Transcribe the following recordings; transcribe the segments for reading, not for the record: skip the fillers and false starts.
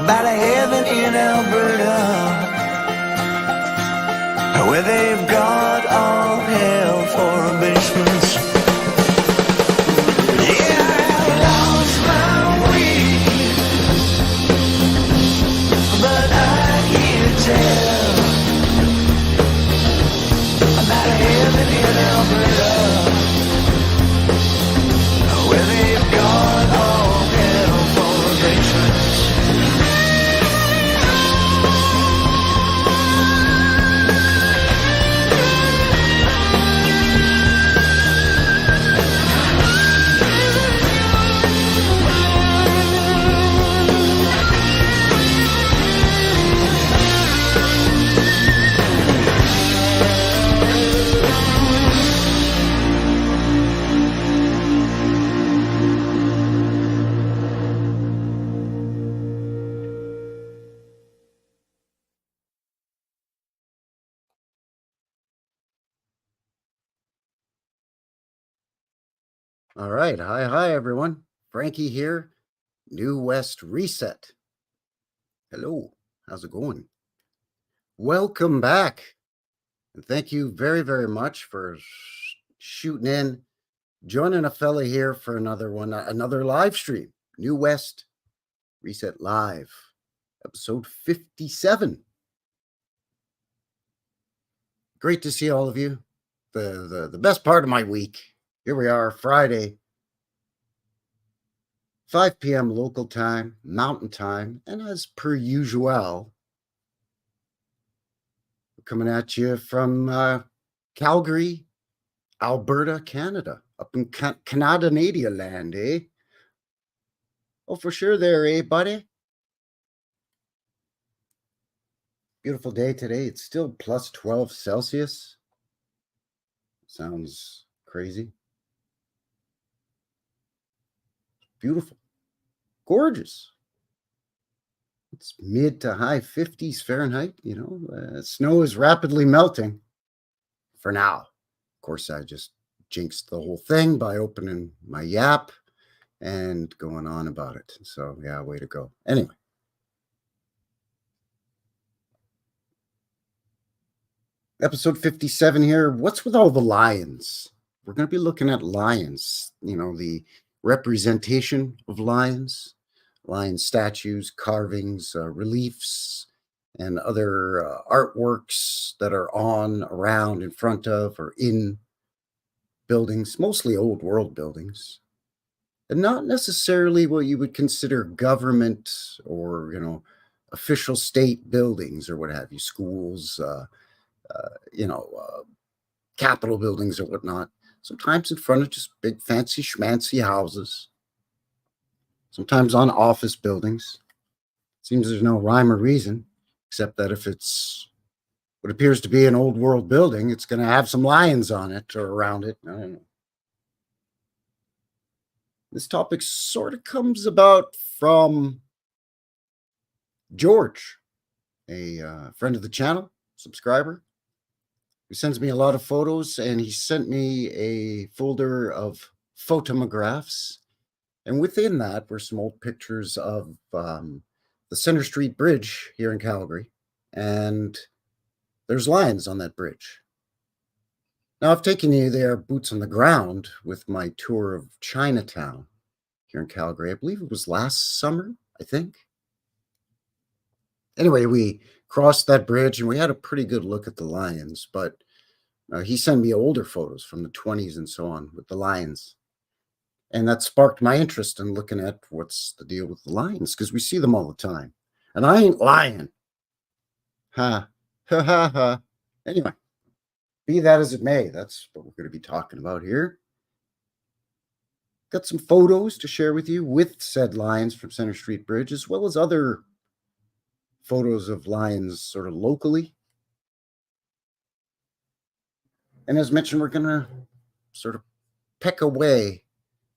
about a heaven in Alberta, where they've got all hell for abasements. Yeah, I lost my way, but I hear tell about a heaven in Alberta, where they've got all hell for abasements. All right. Hi, everyone. Frankie here, New West Reset. Hello. How's it going? Welcome back. And thank you very, very much for shooting in, joining a fella here for another one, another live stream. New West Reset Live, episode 57. Great to see all of you. The best part of my week. Here we are, Friday, 5 p.m. local time, mountain time, and as per usual, we're coming at you from Calgary, Alberta, Canada, up in Canada land, eh? Oh, for sure there, eh, buddy? Beautiful day today. It's still plus 12 Celsius. Sounds crazy. Beautiful. Gorgeous. It's mid to high 50s Fahrenheit, you know. Snow is rapidly melting for now. Of course, I just jinxed the whole thing by opening my Yap and going on about it. So, yeah, way to go. Anyway. Episode 57 here. What's with all the lions? We're going to be looking at lions, you know, the representation of lions, lion statues, carvings, reliefs, and other artworks that are on, around, in front of, or in buildings, mostly old world buildings, and not necessarily what you would consider government or, you know, official state buildings or what have you, schools, Capitol buildings or whatnot. Sometimes in front of just big, fancy, schmancy houses. Sometimes on office buildings. Seems there's no rhyme or reason, except that if it's what appears to be an old world building, it's going to have some lions on it or around it. I don't know. This topic sort of comes about from George, a friend of the channel, subscriber, who sends me a lot of photos, and he sent me a folder of photomographs. And within that were some old pictures of the Center Street Bridge here in Calgary. And there's lions on that bridge. Now, I've taken you there boots on the ground with my tour of Chinatown here in Calgary. I believe it was last summer, I think. Anyway, we crossed that bridge and we had a pretty good look at the lions, but he sent me older photos from the 20s and so on with the lions. And that sparked my interest in looking at what's the deal with the lions, because we see them all the time. And I ain't lying. Ha, ha, ha, ha. Anyway, be that as it may, that's what we're going to be talking about here. Got some photos to share with you with said lions from Center Street Bridge, as well as other photos of lions sort of locally. And as mentioned, we're going to sort of peck away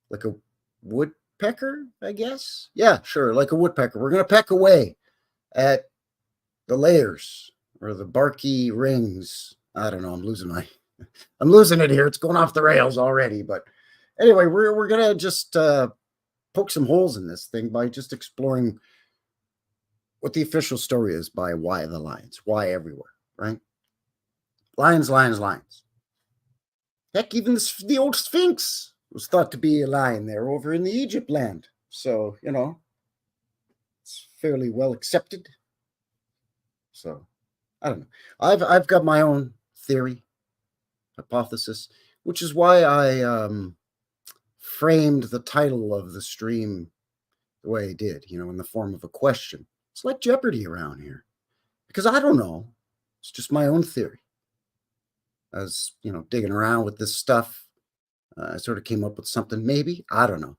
like a woodpecker, I guess. Yeah, sure, like a woodpecker. We're going to peck away at the layers or the barky rings. I don't know. I'm losing it here. It's going off the rails already. But anyway, we're going to just poke some holes in this thing by just exploring what the official story is by Why the Lions, why everywhere, right? Lions, lions, lions. Heck, even the old Sphinx was thought to be a lion there over in the Egypt land. So, it's fairly well accepted. So, I don't know. I've got my own theory, hypothesis, which is why I framed the title of the stream the way I did, in the form of a question. It's like Jeopardy around here. Because I don't know. It's just my own theory. As, digging around with this stuff, I sort of came up with something. Maybe. I don't know.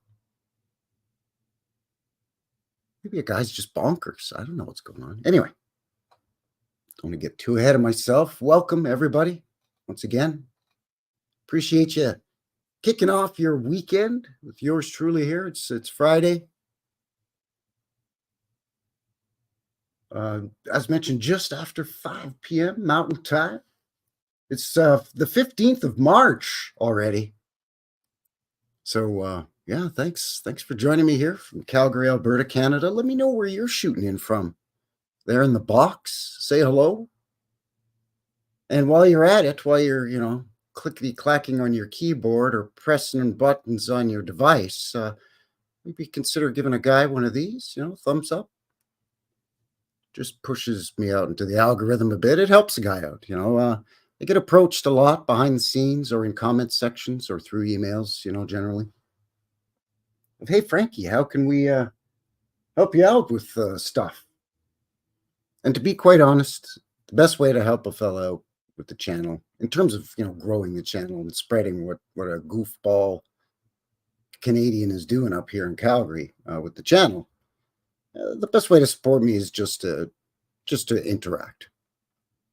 Maybe a guy's just bonkers. I don't know what's going on. Anyway, don't want to get too ahead of myself. Welcome, everybody. Once again, appreciate you kicking off your weekend with yours truly here. It's Friday. As mentioned, just after 5 p.m. Mountain Time. It's the 15th of March already. So, yeah, thanks for joining me here from Calgary, Alberta, Canada. Let me know where you're shooting in from. There in the box, say hello. And while you're at it, while you're, clickety-clacking on your keyboard or pressing buttons on your device, maybe consider giving a guy one of these, thumbs up. Just pushes me out into the algorithm a bit. It helps a guy out, I get approached a lot behind the scenes or in comment sections or through emails, generally. Hey, Frankie, how can we help you out with stuff? And to be quite honest, the best way to help a fellow out with the channel, in terms of, growing the channel and spreading what a goofball Canadian is doing up here in Calgary with the channel, the best way to support me is just to interact.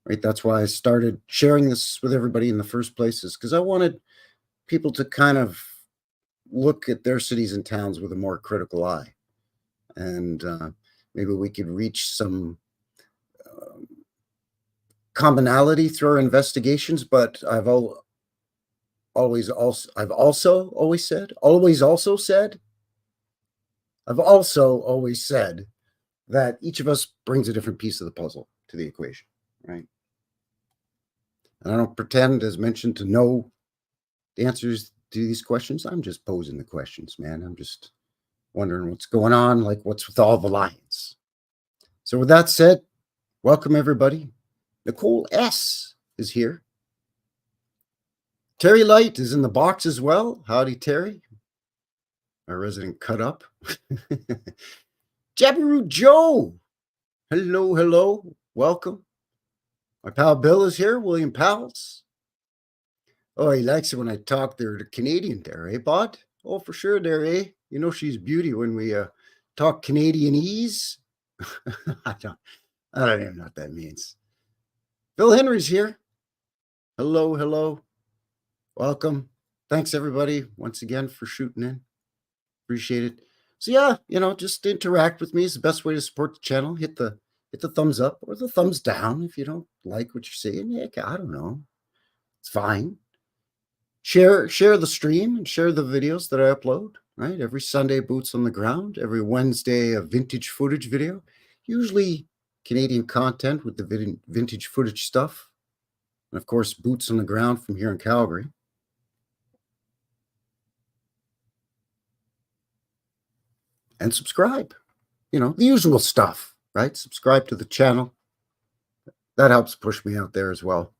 Right? That's why I started sharing this with everybody in the first place, is because I wanted people to kind of look at their cities and towns with a more critical eye. And maybe we could reach some commonality through our investigations. But I've also always said that each of us brings a different piece of the puzzle to the equation, right? And I don't pretend, as mentioned, to know the answers to these questions. I'm just posing the questions, man. I'm just wondering what's going on, like what's with all the lions. So with that said, welcome everybody. Nicole S. is here. Terry Light is in the box as well. Howdy, Terry. Our resident cut up. Jabberoo Joe. Hello. Welcome. My pal Bill is here. William Pals. Oh, he likes it when I talk there to Canadian there, eh, bud? Oh, for sure there, eh? She's beauty when we talk Canadianese. I don't even know what that means. Phil Henry's here. Hello. Welcome. Thanks, everybody, once again for shooting in. Appreciate it. So, yeah, just interact with me is the best way to support the channel. Hit the thumbs up or the thumbs down if you don't like what you're seeing. Heck, I don't know. It's fine. Share the stream and share the videos that I upload, right? Every Sunday, boots on the ground. Every Wednesday, a vintage footage video. Usually Canadian content with the vintage footage stuff. And, of course, boots on the ground from here in Calgary. And subscribe. The usual stuff, right? Subscribe to the channel. That helps push me out there as well.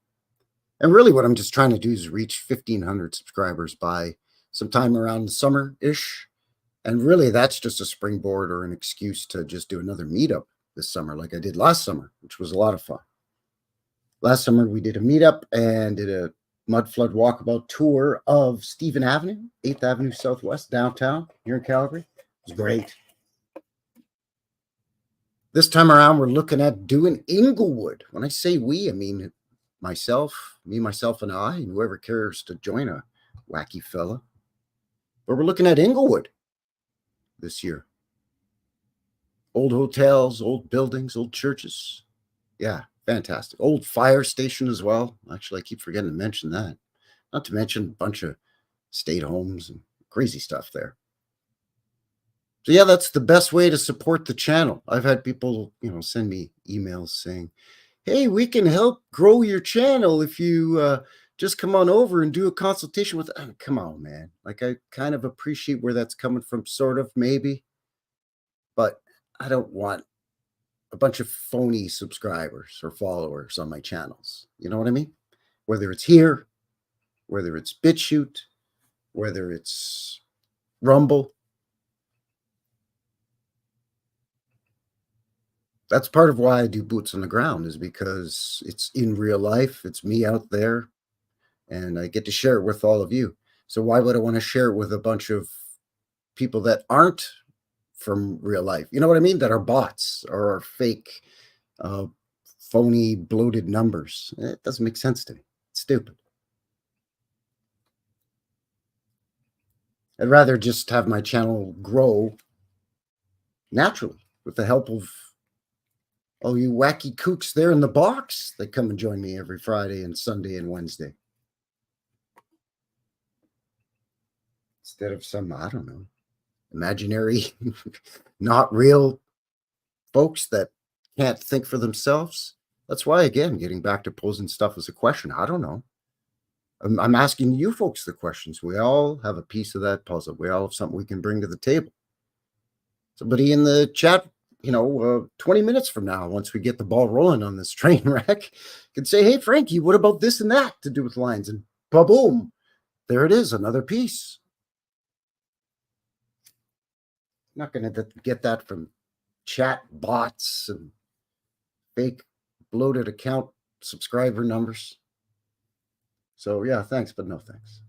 And really what I'm just trying to do is reach 1,500 subscribers by sometime around the summer-ish. And really that's just a springboard or an excuse to just do another meetup this summer like I did last summer, which was a lot of fun. Last summer we did a meetup and did a mudflood walkabout tour of Stephen Avenue, 8th Avenue Southwest, downtown here in Calgary. It was great. This time around, we're looking at doing Inglewood. When I say we, I mean myself, and I, and whoever cares to join a wacky fella. But we're looking at Inglewood this year. Old hotels, old buildings, old churches. Yeah, fantastic. Old fire station as well. Actually, I keep forgetting to mention that. Not to mention a bunch of state homes and crazy stuff there. So yeah, that's the best way to support the channel. I've had people, send me emails saying, "Hey, we can help grow your channel if you just come on over and do a consultation with." Come on, man. Like I kind of appreciate where that's coming from, sort of, maybe, but I don't want a bunch of phony subscribers or followers on my channels. You know what I mean? Whether it's here, whether it's BitChute, whether it's Rumble. That's part of why I do boots on the ground, is because it's in real life. It's me out there, and I get to share it with all of you. So why would I want to share it with a bunch of people that aren't from real life? You know what I mean? That are bots or are fake, uh, phony, bloated numbers. It doesn't make sense to me. It's stupid. I'd rather just have my channel grow naturally with the help of all you wacky kooks there in the box that come and join me every Friday and Sunday and Wednesday. Instead of some, I don't know, imaginary, not real folks that can't think for themselves. That's why, again, getting back to posing stuff as a question, I don't know. I'm asking you folks the questions. We all have a piece of that puzzle. We all have something we can bring to the table. Somebody in the chat, 20 minutes from now, once we get the ball rolling on this train wreck, can say, "Hey, Frankie, what about this and that to do with lines?" And boom, there it is, another piece. Not going to get that from chat bots and fake bloated account subscriber numbers. So yeah, thanks, but no thanks.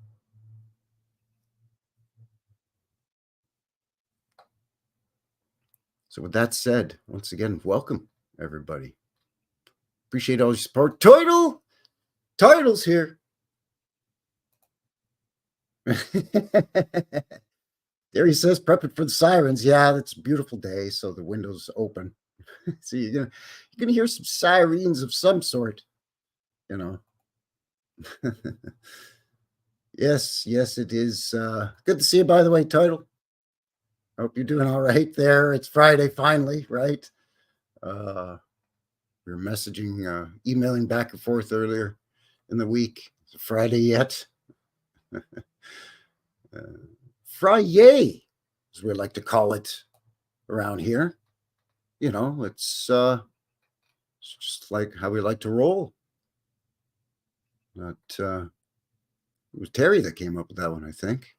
So with that said, once again, welcome everybody. Appreciate all your support. Title's here. There he says, prepping for the sirens. Yeah, it's a beautiful day, so the window's open. So you're gonna hear some sirens of some sort, you know. Yes, it is. Good to see you, by the way, Title. Hope you're doing all right there. It's Friday finally, right? We were messaging, emailing back and forth earlier in the week. Is it Friday yet? Friday, as we like to call it around here. It's just like how we like to roll. But it was Terry that came up with that one, I think.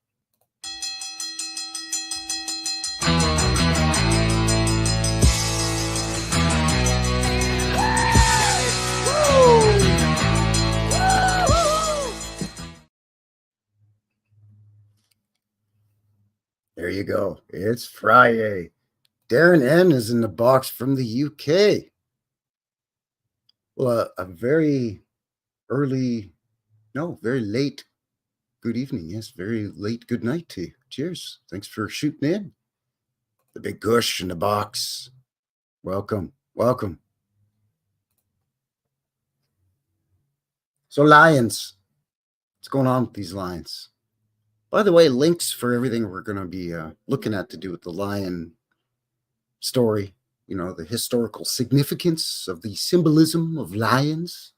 There you go. It's Friday. Darren N is in the box from the UK. Well, a very very late good evening. Yes, very late good night to you. Cheers. Thanks for shooting in. The big gush in the box. Welcome. So lions. What's going on with these lions? By the way, links for everything we're going to be looking at to do with the lion story, the historical significance of the symbolism of lions.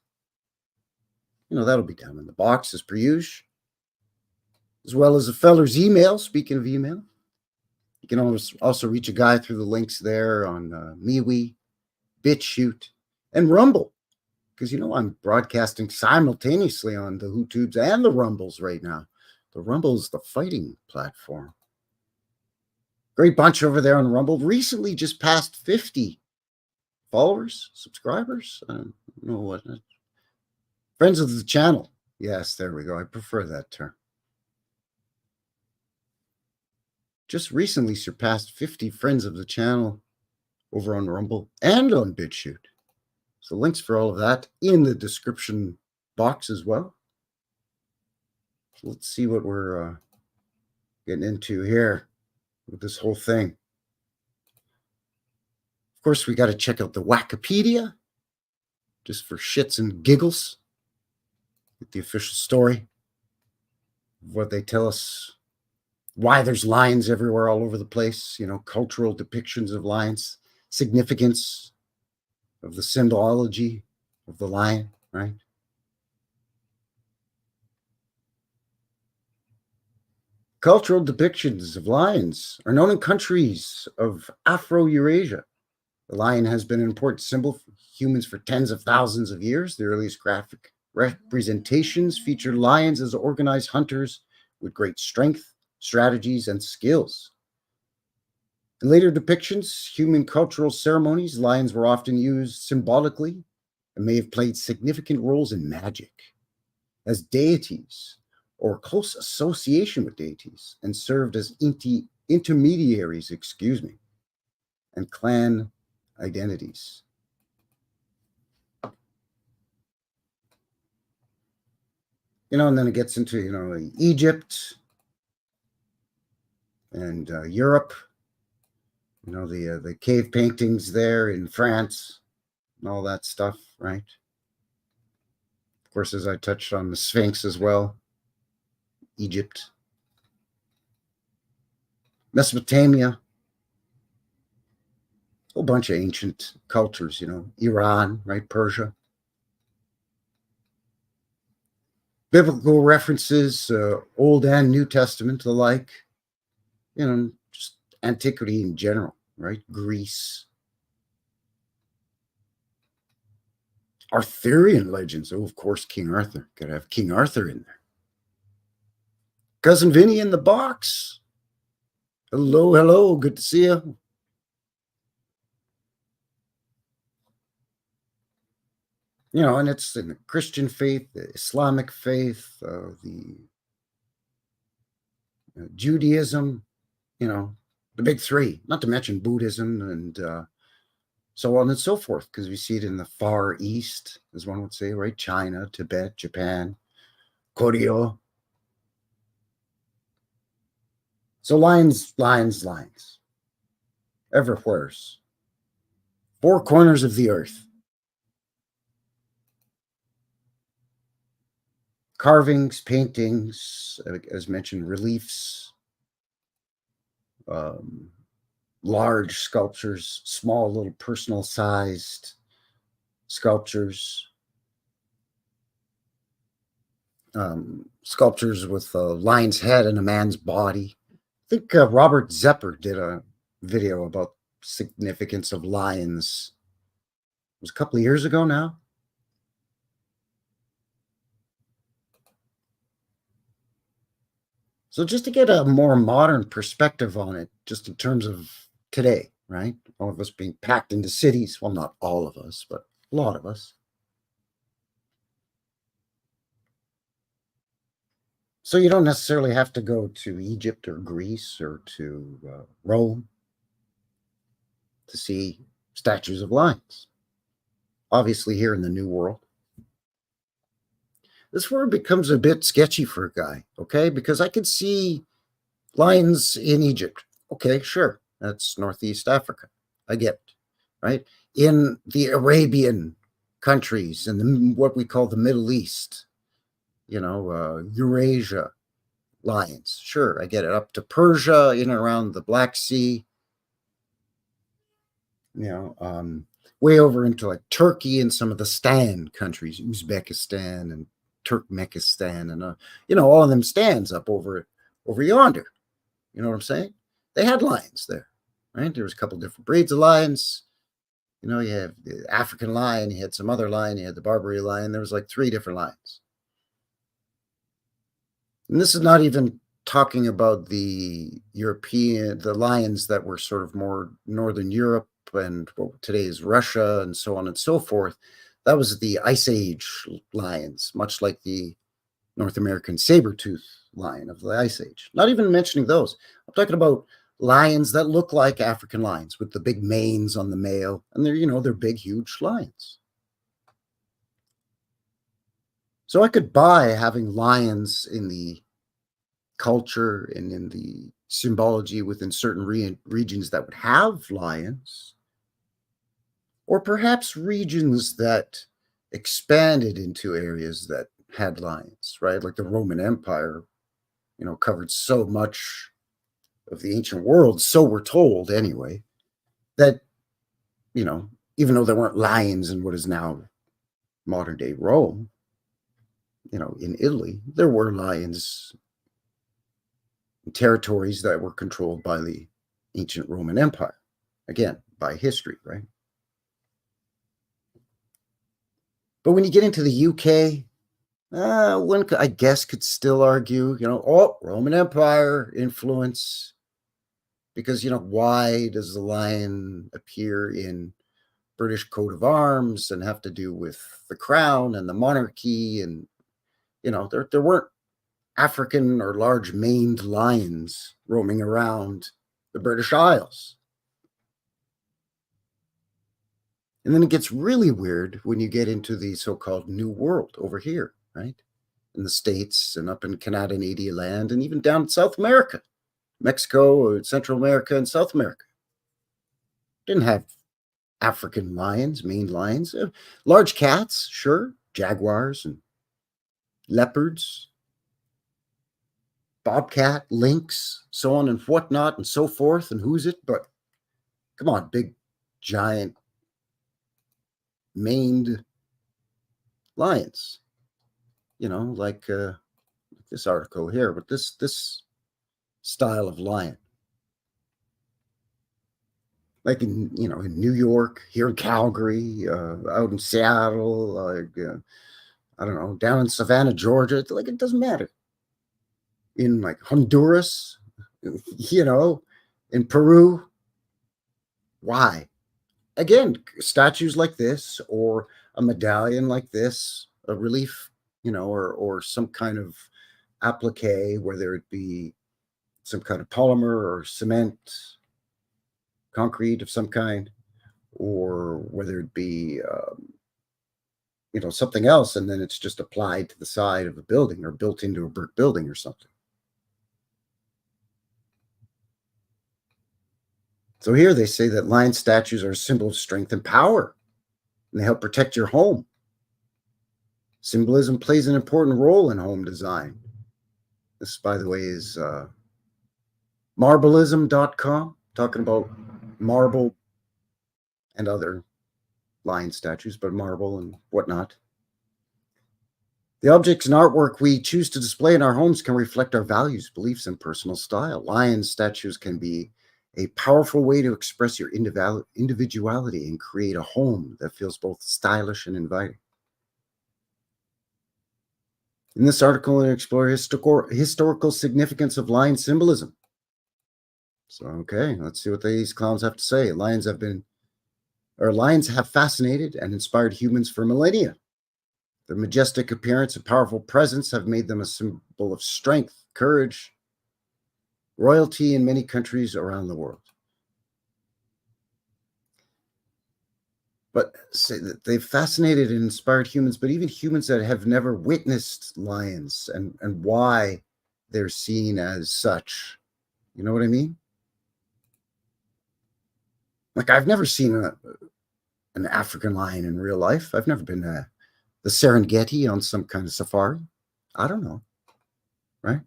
That'll be down in the box as per usual, as well as a feller's email. Speaking of email, you can also reach a guy through the links there on MeWe, BitChute, and Rumble, because I'm broadcasting simultaneously on the YouTubes and the Rumbles right now. The Rumble is the fighting platform. Great bunch over there on Rumble. Recently just passed 50 followers, subscribers. I don't know what. Friends of the channel. Yes, there we go. I prefer that term. Just recently surpassed 50 friends of the channel over on Rumble and on BitChute. So links for all of that in the description box as well. So let's see what we're getting into here with this whole thing. Of course, we got to check out the Wikipedia just for shits and giggles. Get the official story of what they tell us why there's lions everywhere all over the place, cultural depictions of lions, significance of the symbology of the lion, right? Cultural depictions of lions are known in countries of Afro-Eurasia. The lion has been an important symbol for humans for tens of thousands of years. The earliest graphic representations featured lions as organized hunters with great strength, strategies, and skills. In later depictions, human cultural ceremonies, lions were often used symbolically and may have played significant roles in magic as deities or close association with deities, and served as intermediaries, and clan identities. And then it gets into, Egypt and Europe, the cave paintings there in France and all that stuff, right? Of course, as I touched on, the Sphinx as well, Egypt, Mesopotamia, a whole bunch of ancient cultures, Iran, right? Persia. Biblical references, Old and New Testament alike, just antiquity in general, right? Greece. Arthurian legends. Oh, of course, King Arthur. Got to have King Arthur in there. Cousin Vinny in the box. Hello, hello. Good to see you. And it's in the Christian faith, the Islamic faith, the Judaism, the big three, not to mention Buddhism and so on and so forth, because we see it in the Far East, as one would say, right? China, Tibet, Japan, Korea. So lions, everywhere's. Four corners of the earth. Carvings, paintings, as mentioned, reliefs, large sculptures, small little personal sized sculptures, sculptures with a lion's head and a man's body. I think Robert Zepper did a video about significance of lions. It was a couple of years ago now. So just to get a more modern perspective on it, just in terms of today, right? All of us being packed into cities. Well, not all of us, but a lot of us. So you don't necessarily have to go to Egypt or Greece or to Rome to see statues of lions. Obviously, here in the New World. This is where it becomes a bit sketchy for a guy, okay? Because I could see lions in Egypt. Okay, sure. That's Northeast Africa. I get it, right? In the Arabian countries and what we call the Middle East, Eurasia, lions. Sure, I get it. Up to Persia, in and around the Black Sea, way over into like Turkey and some of the Stan countries, Uzbekistan and Turkmenistan, and all of them stands up over yonder. You know what I'm saying? They had lions there, right? There was a couple different breeds of lions. You have the African lion, you had some other lion, you had the Barbary lion. There was like 3 different lions. And this is not even talking about the lions that were sort of more Northern Europe and what today is Russia and so on and so forth. That was the Ice Age lions, much like the North American saber-tooth lion of the Ice Age. Not even mentioning those. I'm talking about lions that look like African lions with the big manes on the male, and they're big, huge lions. So I could buy having lions in the culture and in the symbology within certain regions that would have lions, or perhaps regions that expanded into areas that had lions, right? Like the Roman Empire, covered so much of the ancient world, so we're told anyway, that, you know, even though there weren't lions in what is now modern day Rome, you know, in Italy, there were lions in territories that were controlled by the ancient Roman Empire. Again, by history, right? But when you get into the UK, one, I guess, could still argue, you know, oh, Roman Empire influence. Because, you know, why does the lion appear in British coat of arms and have to do with the crown and the monarchy? And, you know, there weren't African or large maned lions roaming around the British Isles. And then it gets really weird when you get into the so-called New World over here, right? In the States and up in Canada land, and even down in South America, Mexico, Central America, and South America. Didn't have African lions, maned lions, large cats, sure, jaguars and leopards, bobcat, lynx, so on and whatnot and so forth, and who's it? But come on, big, giant, maned lions. You know, like this article here, but this style of lion, like in, you know, in New York, here in Calgary, out in Seattle, like I don't know, down in Savannah, Georgia. Like, it doesn't matter. In like Honduras, you know, in Peru. Why? Again, statues like this, or a medallion like this, a relief, you know, or some kind of applique, whether it be some kind of polymer or cement, concrete of some kind, or whether it be, you know, something else, and then it's just applied to the side of a building or built into a brick building or something. So here they say that lion statues are a symbol of strength and power, and they help protect your home. Symbolism plays an important role in home design. This, by the way, is marbleism.com, talking about marble and other lion statues, but marble and whatnot. The objects and artwork we choose to display in our homes can reflect our values, beliefs, and personal style. Lion statues can be a powerful way to express your individuality and create a home that feels both stylish and inviting. In this article, we explore historical significance of lion symbolism. So, okay, let's see what these clowns have to say. Lions have fascinated and inspired humans for millennia. Their majestic appearance and powerful presence have made them a symbol of strength, courage, royalty in many countries around the world. But say that they've fascinated and inspired humans, but even humans that have never witnessed lions and why they're seen as such. You know what I mean? Like, I've never seen an African lion in real life. I've never been to the Serengeti on some kind of safari. I don't know, right?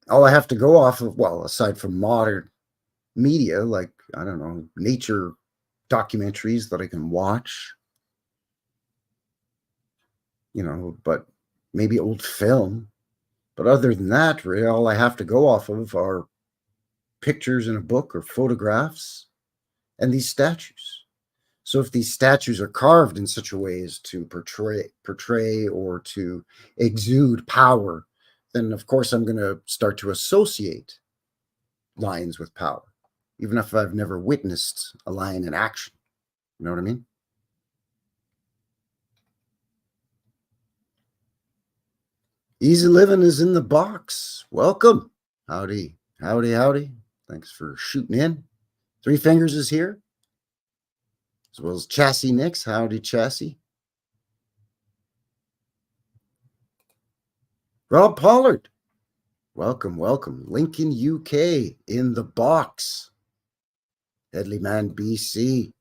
All I have to go off of, well, aside from modern media, like, I don't know, nature documentaries that I can watch, you know, but maybe old film. But other than that, really, all I have to go off of are pictures in a book or photographs and these statues. So if these statues are carved in such a way as to portray or to exude power, then of course I'm going to start to associate lions with power, even if I've never witnessed a lion in action. You know what I mean? Easy living is in the box. Welcome. Howdy, howdy, howdy. Thanks for shooting in. Three Fingers is here, as well as Chassis Nix. Howdy, Chassis. Rob Pollard. Welcome, welcome. Lincoln, UK in the box. Deadly Man, BC.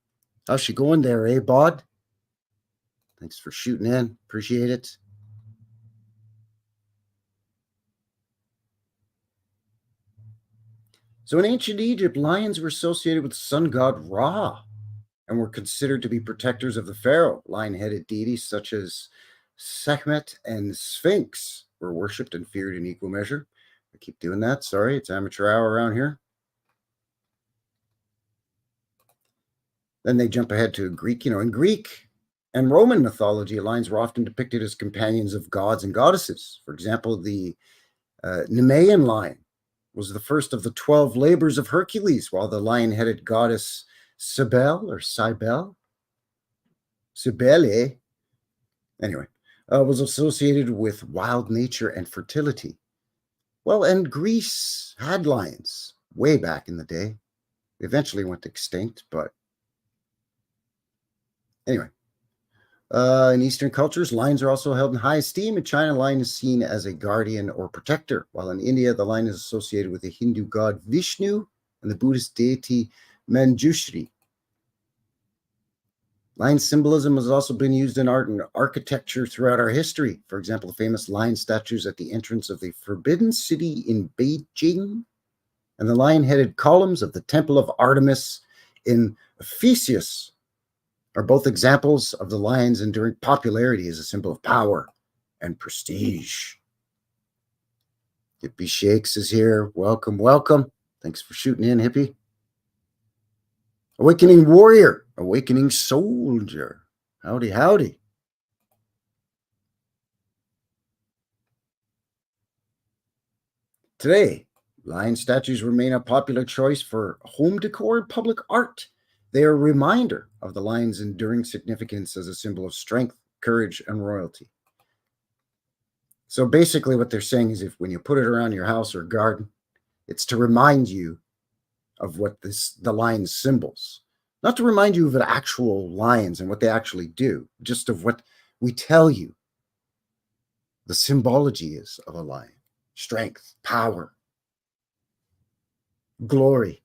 How's she going there, eh, Bod? Thanks for shooting in. Appreciate it. So in ancient Egypt, lions were associated with the sun god Ra and were considered to be protectors of the pharaoh. Lion-headed deities such as Sekhmet and Sphinx were worshipped and feared in equal measure. I keep doing that. Sorry, it's amateur hour around here. Then they jump ahead to Greek. In Greek and Roman mythology, lions were often depicted as companions of gods and goddesses. For example, the Nemean lion was the first of the 12 labors of Hercules, while the lion-headed goddess Cybele anyway, was associated with wild nature and fertility. Well, and Greece had lions way back in the day. They eventually went extinct, but anyway. In Eastern cultures, lions are also held in high esteem. In China, lion is seen as a guardian or protector, while in India, the lion is associated with the Hindu god Vishnu and the Buddhist deity Manjushri. Lion symbolism has also been used in art and architecture throughout our history. For example, the famous lion statues at the entrance of the Forbidden City in Beijing and the lion-headed columns of the Temple of Artemis in Ephesus are both examples of the lion's enduring popularity as a symbol of power and prestige. Hippie Shakes is here. Welcome, welcome. Thanks for shooting in, Hippie. Awakening Warrior, Awakening Soldier. Howdy, howdy. Today, lion statues remain a popular choice for home decor and public art. They are a reminder of the lion's enduring significance as a symbol of strength, courage, and royalty. So basically what they're saying is if when you put it around your house or garden, it's to remind you of what the lion's symbols. Not to remind you of the actual lions and what they actually do, just of what we tell you the symbology is of a lion. Strength, power, glory.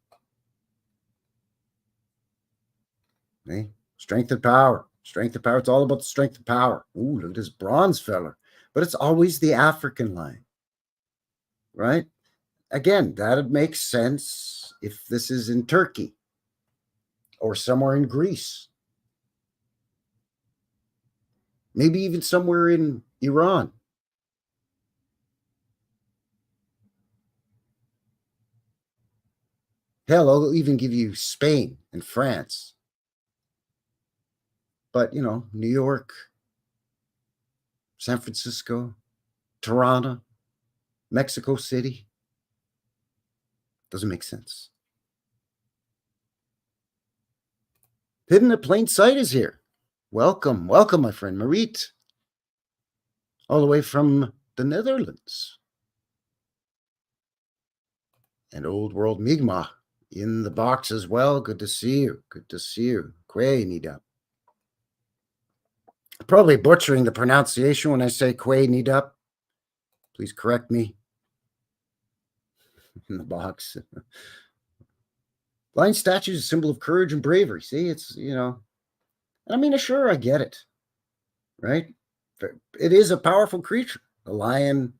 Okay? Strength and power. Strength and power. It's all about the strength and power. Ooh, look at this bronze fella. But it's always the African lion, right? Again, that makes sense if this is in Turkey or somewhere in Greece. Maybe even somewhere in Iran. Hell, I'll even give you Spain and France. But, New York, San Francisco, Toronto, Mexico City. Doesn't make sense. Hidden in Plain Sight is here. Welcome, welcome, my friend Marit. All the way from the Netherlands. And Old World Mi'kmaq in the box as well. Good to see you. Good to see you. Kwe Nida. Probably butchering the pronunciation when I say Kwe Nida. Please correct me in the box. Lion statue is a symbol of courage and bravery. See, it's, I mean, sure, I get it, right? It is a powerful creature. The lion,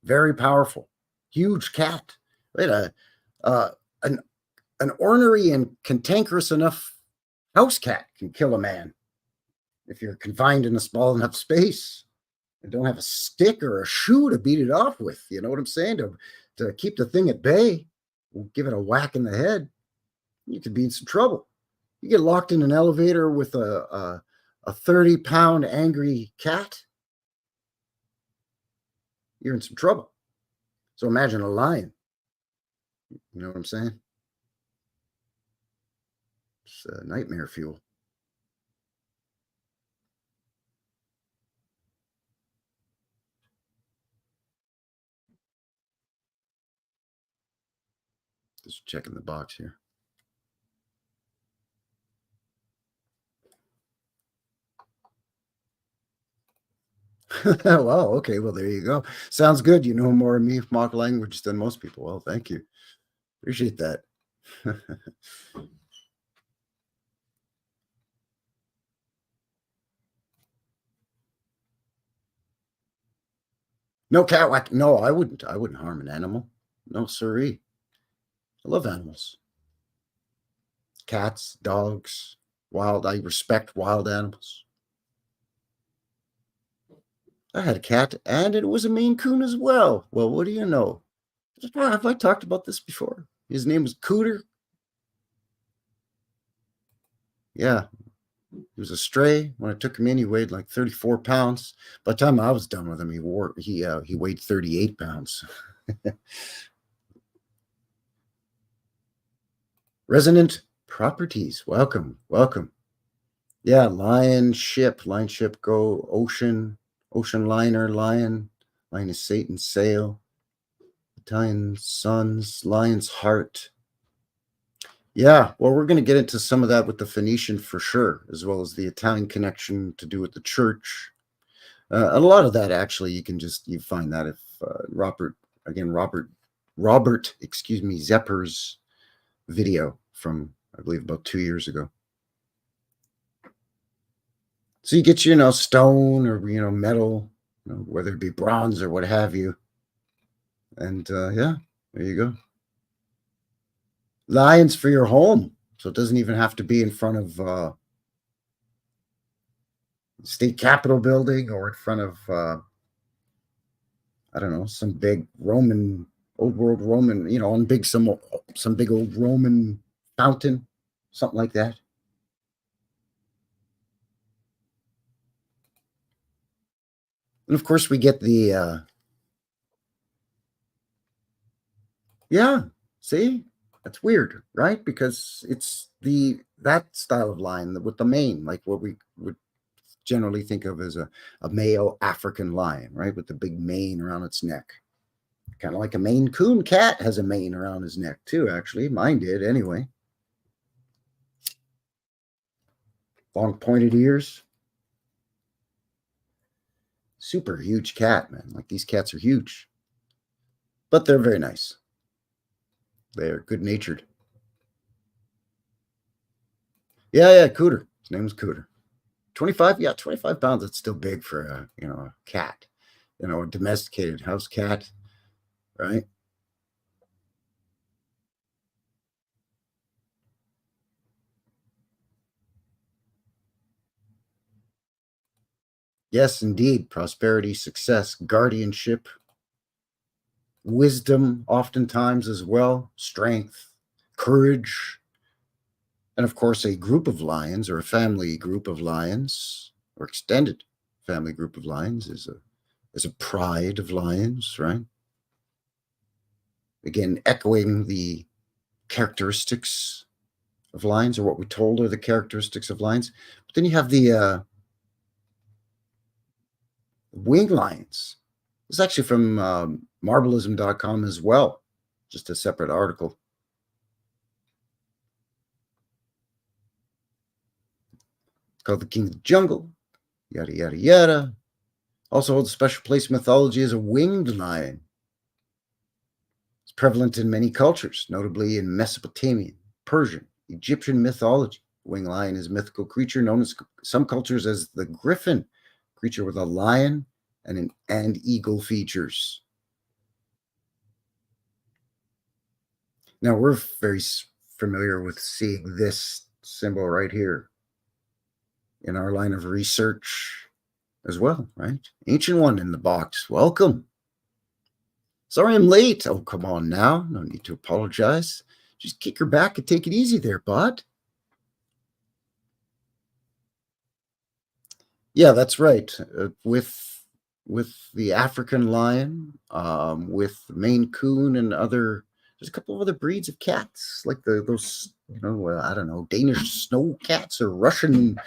very powerful, huge cat, right? An ornery and cantankerous enough house cat can kill a man if you're confined in a small enough space and don't have a stick or a shoe to beat it off with. You know what I'm saying? To keep the thing at bay, give it a whack in the head, you could be in some trouble. You get locked in an elevator with a 30-pound angry cat, you're in some trouble. So imagine a lion. You know what I'm saying? It's nightmare fuel. Just checking the box here. Wow. Okay. Well, there you go. Sounds good. You know more of me, mock language, than most people. Well, thank you. Appreciate that. No cat whack. No, I wouldn't. I wouldn't harm an animal. No, siree. I love animals. Cats, dogs, wild. I respect wild animals. I had a cat, and it was a Maine Coon as well. Well, what do you know? Have I talked about this before? His name was Cooter. Yeah, he was a stray. When I took him in, he weighed like 34 pounds. By the time I was done with him, he weighed 38 pounds. Resonant properties. Welcome, welcome. Yeah, lion ship go, ocean liner, lion is Satan's sail, Italian sons, lion's heart. Yeah, well, we're going to get into some of that with the Phoenician for sure, as well as the Italian connection to do with the church. A lot of that actually, you find that if Robert, Zepper's video from I believe about 2 years ago. So you get stone or metal, whether it be bronze or what have you, and yeah, there you go. Lions for your home, so it doesn't even have to be in front of state capitol building or in front of I don't know, some big Roman, old world Roman, on some big old Roman fountain, something like that. And of course we get the yeah, see? That's weird, right? Because it's that style of lion with the mane, like what we would generally think of as a male African lion, right? With the big mane around its neck. Kind of like a Maine Coon cat has a mane around his neck too, actually. Mine did anyway. Long pointed ears. Super huge cat, man. Like these cats are huge. But they're very nice. They're good natured. Yeah, Cooter. His name was Cooter. 25, yeah, 25 pounds. That's still big for a cat, a domesticated house cat, right? Yes, indeed. Prosperity, success, guardianship, wisdom, oftentimes as well, strength, courage, and of course, a group of lions or a family group of lions or extended family group of lions is a pride of lions, right? Again, echoing the characteristics of lions, or what we're told are the characteristics of lions. But then you have the wing lions. It's actually from marbleism.com as well, just a separate article. It's called The King of the Jungle, yada, yada, yada. Also holds a special place in mythology as a winged lion. It's prevalent in many cultures, notably in Mesopotamian, Persian, Egyptian mythology. Winged lion is a mythical creature known in some cultures as the griffin, creature with a lion and eagle features. Now, we're very familiar with seeing this symbol right here in our line of research as well, right? Ancient One in the box. Welcome. Sorry I'm late. Oh, come on now. No need to apologize. Just kick her back and take it easy there, bud. Yeah, that's right. With the African lion, with Maine Coon and there's a couple of other breeds of cats, like those, I don't know, Danish snow cats or Russian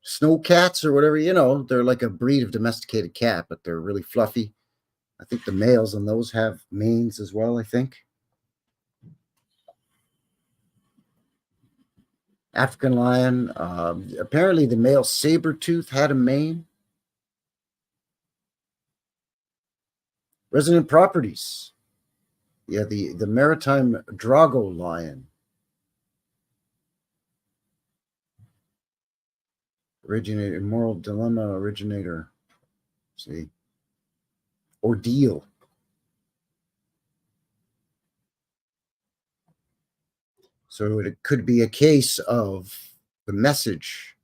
snow cats or whatever. They're like a breed of domesticated cat, but they're really fluffy. I think the males on those have manes as well, I think. African lion. Apparently, the male saber tooth had a mane. Resident properties. Yeah, the maritime Drago lion. Originator, moral dilemma originator. See. Ordeal. So it could be a case of the message,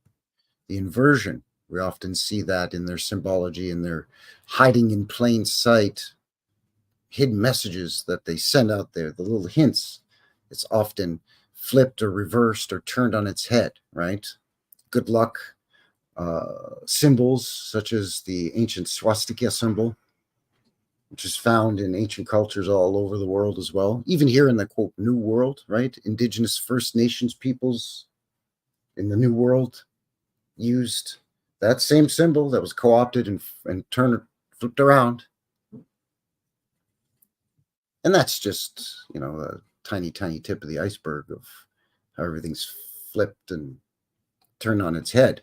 the inversion. We often see that in their symbology, and they're hiding in plain sight, hidden messages that they send out there, the little hints. It's often flipped or reversed or turned on its head, right? Good luck symbols, such as the ancient swastika symbol, which is found in ancient cultures all over the world as well. Even here in the, quote, New World, right? Indigenous First Nations peoples in the New World used that same symbol that was co-opted and flipped around. And that's just, a tiny, tiny tip of the iceberg of how everything's flipped and turned on its head.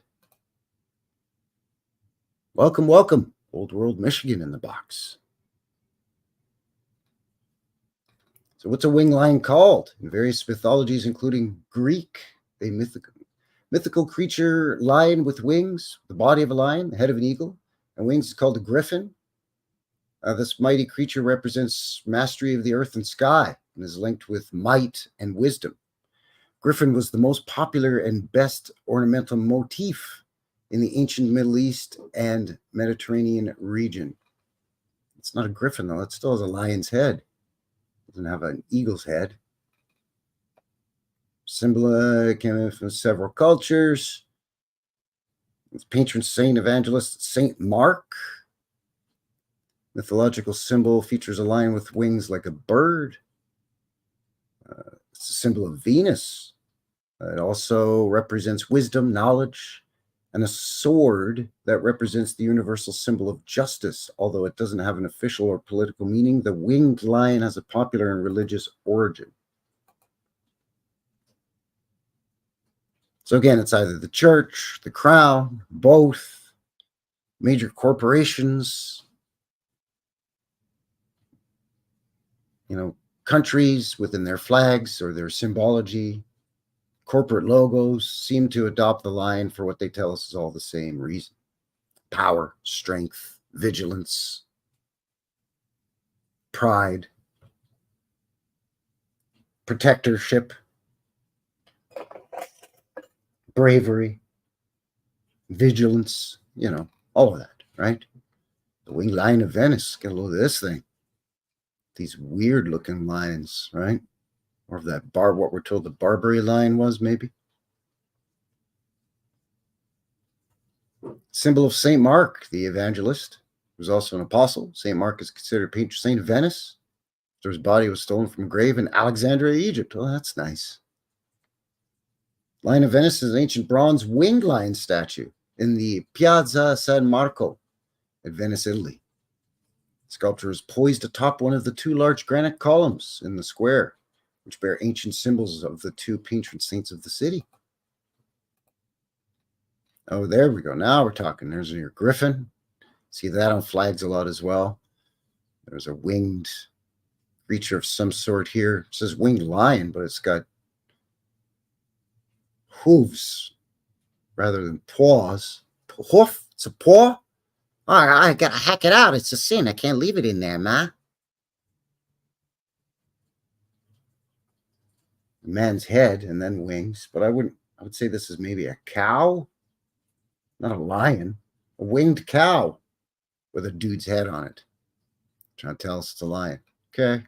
Welcome, welcome. Old World, Michigan in the box. So what's a winged lion called? In various mythologies, including Greek, a mythical creature, lion with wings, the body of a lion, the head of an eagle, and wings is called a griffin. This mighty creature represents mastery of the earth and sky and is linked with might and wisdom. Griffin was the most popular and best ornamental motif in the ancient Middle East and Mediterranean region. It's not a griffin, though. It still has a lion's head. It doesn't have an eagle's head. Symbol came from several cultures. Its patron saint evangelist, Saint Mark. Mythological symbol features a lion with wings like a bird. It's a symbol of Venus. It also represents wisdom, knowledge, and a sword that represents the universal symbol of justice. Although it doesn't have an official or political meaning, the winged lion has a popular and religious origin. So again, it's either the church, the crown, both, major corporations, countries within their flags or their symbology. Corporate logos seem to adopt the lion for what they tell us is all the same reason: power, strength, vigilance, pride, protectorship, bravery, vigilance, all of that, right? The winged lion of Venice, get a load of this thing. These weird looking lions, right? Or that what we're told the Barbary lion was, maybe. Symbol of Saint Mark, the evangelist, who's also an apostle. Saint Mark is considered patron saint of Venice. So his body was stolen from a grave in Alexandria, Egypt. Oh, that's nice. Lion of Venice is an ancient bronze winged lion statue in the Piazza San Marco at Venice, Italy. The sculpture is poised atop one of the two large granite columns in the square, which bear ancient symbols of the two patron saints of the city. Oh, there we go. Now we're talking. There's your griffin. See that on flags a lot as well. There's a winged creature of some sort here. It says winged lion, but it's got hooves rather than paws. Hoof? It's a paw? Oh, I gotta hack it out. It's a sin. I can't leave it in there, ma. A man's head and then wings, but I would say this is maybe a cow, not a lion, a winged cow with a dude's head on it. Trying to tell us it's a lion. Okay,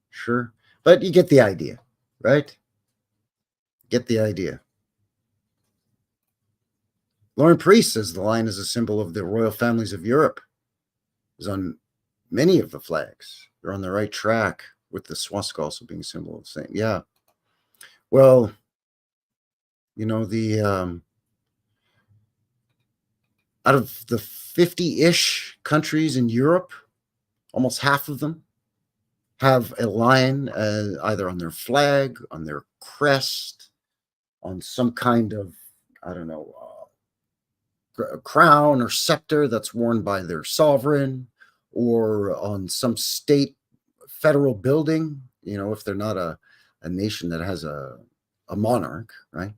sure. But you get the idea, right? Get the idea. Lauren Priest says the lion is a symbol of the royal families of Europe. It's on many of the flags. They're on the right track, with the swastika also being a symbol of the same. Yeah. Well, out of the 50-ish countries in Europe, almost half of them have a lion either on their flag, on their crest, on some kind of, crown or scepter that's worn by their sovereign, or on some state federal building, if they're not a nation that has a monarch, right?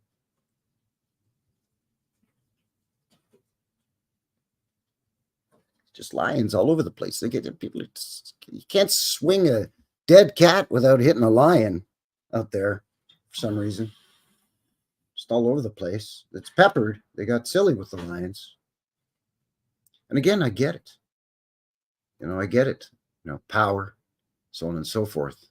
Just lions all over the place. They get people. You can't swing a dead cat without hitting a lion out there. for some reason. Just all over the place. It's peppered. They got silly with the lions. And again, I get it. I get it. Power, so on and so forth.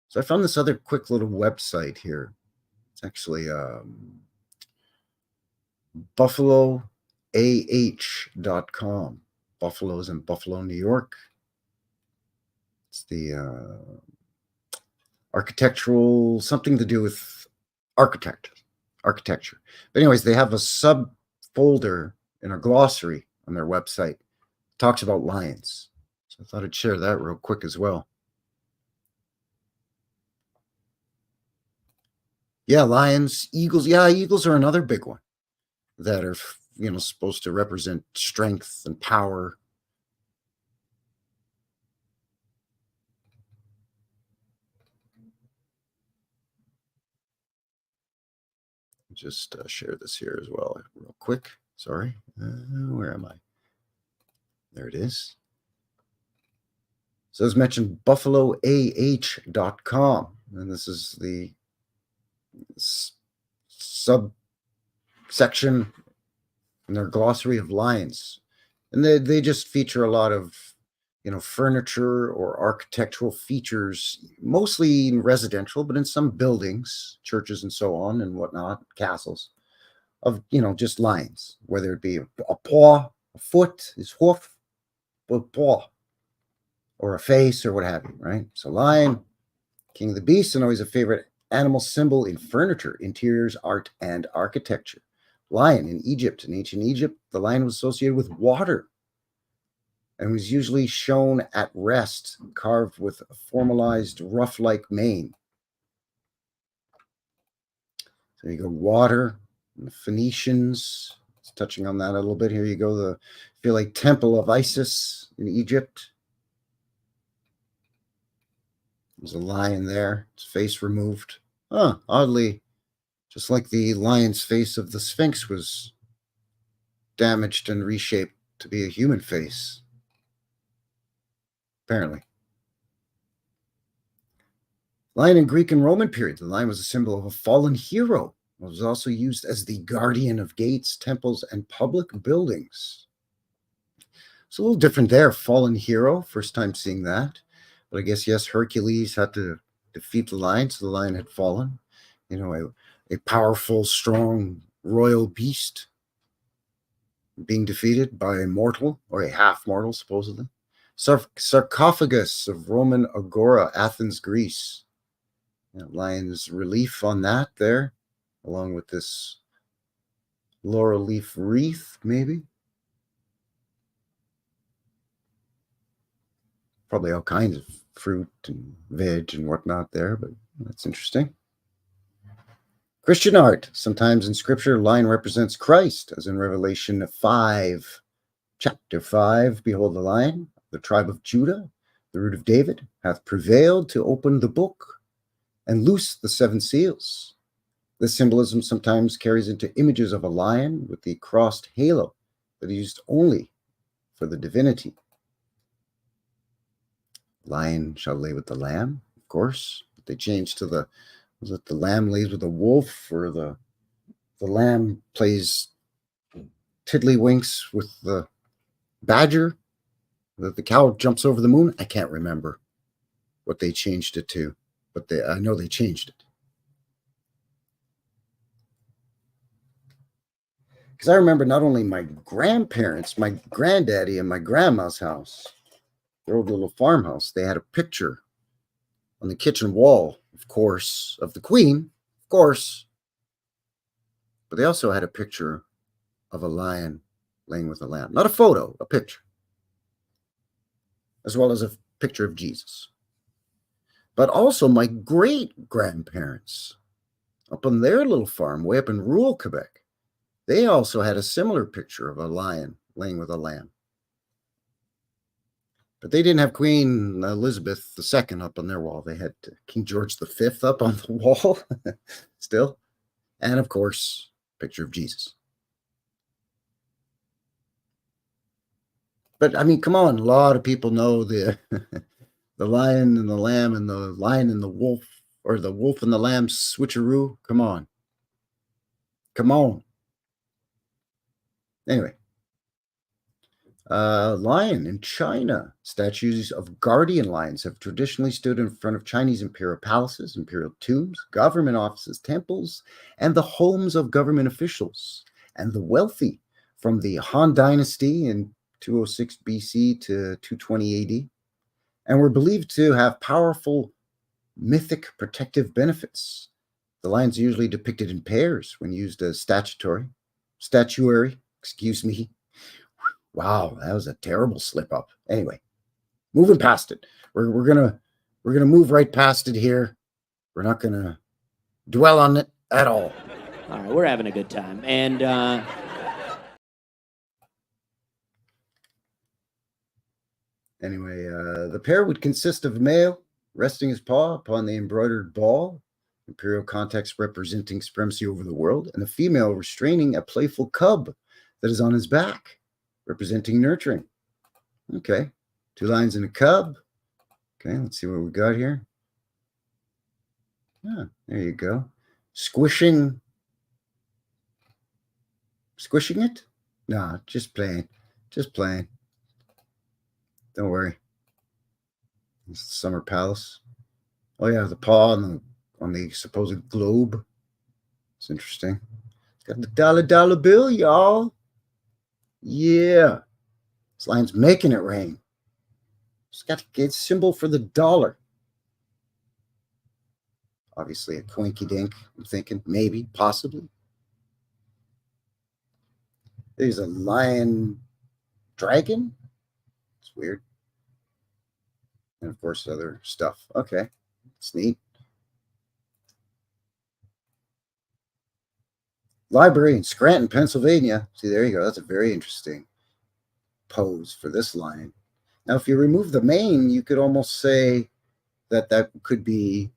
So I found this other quick little website here. It's actually buffaloah.com. Buffalo's in Buffalo, New York. It's the architectural, something to do with architecture. But anyways, they have a subfolder in a glossary on their website. It talks about lions. So I thought I'd share that real quick as well. Yeah, lions, eagles. Yeah, eagles are another big one that are, supposed to represent strength and power. Just share this here as well, real quick. Sorry, where am I? There it is. So as mentioned, buffaloah.com, and this is the subsection in their glossary of lions, and they just feature a lot of furniture or architectural features, mostly in residential, but in some buildings, churches and so on and whatnot, castles, of just lions, whether it be a paw, a foot, his hoof, a paw, or a face, or what have you, right? So lion, king of the beasts, and always a favorite animal symbol in furniture, interiors, art, and architecture. Lion in Egypt. In ancient Egypt, the lion was associated with water and was usually shown at rest, carved with a formalized ruff-like mane. So you go water, and the Phoenicians, touching on that a little bit. Here you go, the feel like temple of Isis in Egypt. There's a lion there, its face removed. Oddly, just like the lion's face of the Sphinx was damaged and reshaped to be a human face, apparently. Lion in Greek and Roman period. The lion was a symbol of a fallen hero. It was also used as the guardian of gates, temples, and public buildings. It's a little different there. Fallen hero, first time seeing that. But I guess, yes, Hercules had to defeat the lion, so the lion had fallen. A powerful, strong, royal beast being defeated by a mortal, or a half-mortal, supposedly. Sarcophagus of Roman Agora, Athens, Greece. Lion's relief on that there, along with this laurel leaf wreath, maybe. Probably all kinds of fruit and veg and whatnot there, but that's interesting. Christian art. Sometimes in scripture, lion represents Christ, as in Revelation 5, chapter 5. Behold, the lion, the tribe of Judah, the root of David, hath prevailed to open the book and loose the seven seals. This symbolism sometimes carries into images of a lion with the crossed halo that is used only for the divinity. Lion shall lay with the lamb, of course. They changed to the lamb lays with the wolf, or the lamb plays tiddlywinks with the badger, that the cow jumps over the moon. I can't remember what they changed it to, but I know they changed it. Because I remember not only my grandparents, my granddaddy and my grandma's house, their old little farmhouse, they had a picture on the kitchen wall, of course, of the Queen, of course. But they also had a picture of a lion laying with a lamb. Not a photo, a picture. As well as a picture of Jesus. But also my great-grandparents, up on their little farm, way up in rural Quebec, they also had a similar picture of a lion laying with a lamb. But they didn't have Queen Elizabeth II up on their wall. They had King George V up on the wall still. And, of course, picture of Jesus. But I mean, come on, a lot of people know the the lion and the lamb and the lion and the wolf, or the wolf and the lamb switcheroo. Come on. Come on. Anyway, lion in China. Statues of guardian lions have traditionally stood in front of Chinese imperial palaces, imperial tombs, government offices, temples, and the homes of government officials and the wealthy from the Han Dynasty in 206 BC to 220 AD, and were believed to have powerful mythic protective benefits. The lions are usually depicted in pairs when used as statuary, excuse me. Wow, that was a terrible slip up. Anyway, moving past it. We're gonna move right past it here. We're not gonna dwell on it at all. All right, we're having a good time. And Anyway, the pair would consist of a male resting his paw upon the embroidered ball, imperial context representing supremacy over the world, and the female restraining a playful cub that is on his back, representing nurturing. Okay, 2 lions and a cub. Okay, let's see what we got here. Yeah, there you go. Squishing it? No, just playing. Just playing. Don't worry. It's the Summer Palace. Oh yeah, the paw on the supposed globe. It's interesting. It's got the dollar bill, y'all. Yeah. This lion's making it rain. It's got to get symbol for the dollar. Obviously a coinky dink, I'm thinking. Maybe, possibly. There's a lion dragon. It's weird. And of course, other stuff. Okay, it's neat. Library in Scranton, Pennsylvania. See, there you go. That's a very interesting pose for this lion. Now, if you remove the mane, you could almost say that that could be,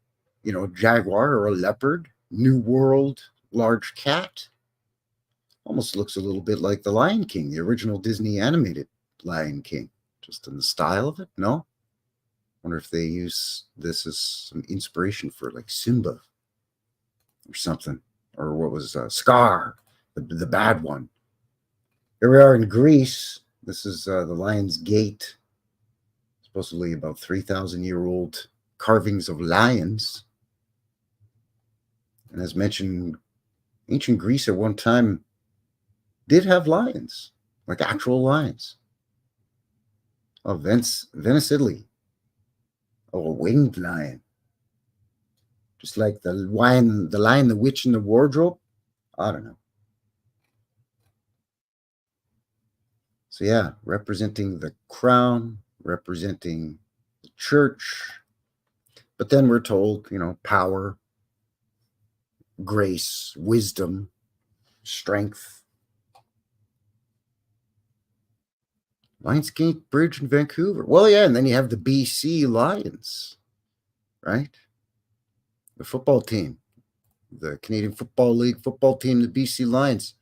a jaguar or a leopard. New World large cat. Almost looks a little bit like the Lion King, the original Disney animated Lion King, just in the style of it. No? Wonder if they use this as some inspiration for like Simba or something, or what was Scar, the bad one. Here we are in Greece. This is the Lion's Gate, supposedly about 3,000-year-old carvings of lions. And as mentioned, ancient Greece at one time did have lions, like actual lions. Oh, Venice, Italy. Oh, a winged lion. Just like the lion, the witch, and the wardrobe. I don't know. So yeah, representing the crown, representing the church. But then we're told, power, grace, wisdom, strength. Lionsgate Bridge in Vancouver. Well, yeah, and then you have the BC Lions, right? The football team, the Canadian Football League football team, the BC Lions.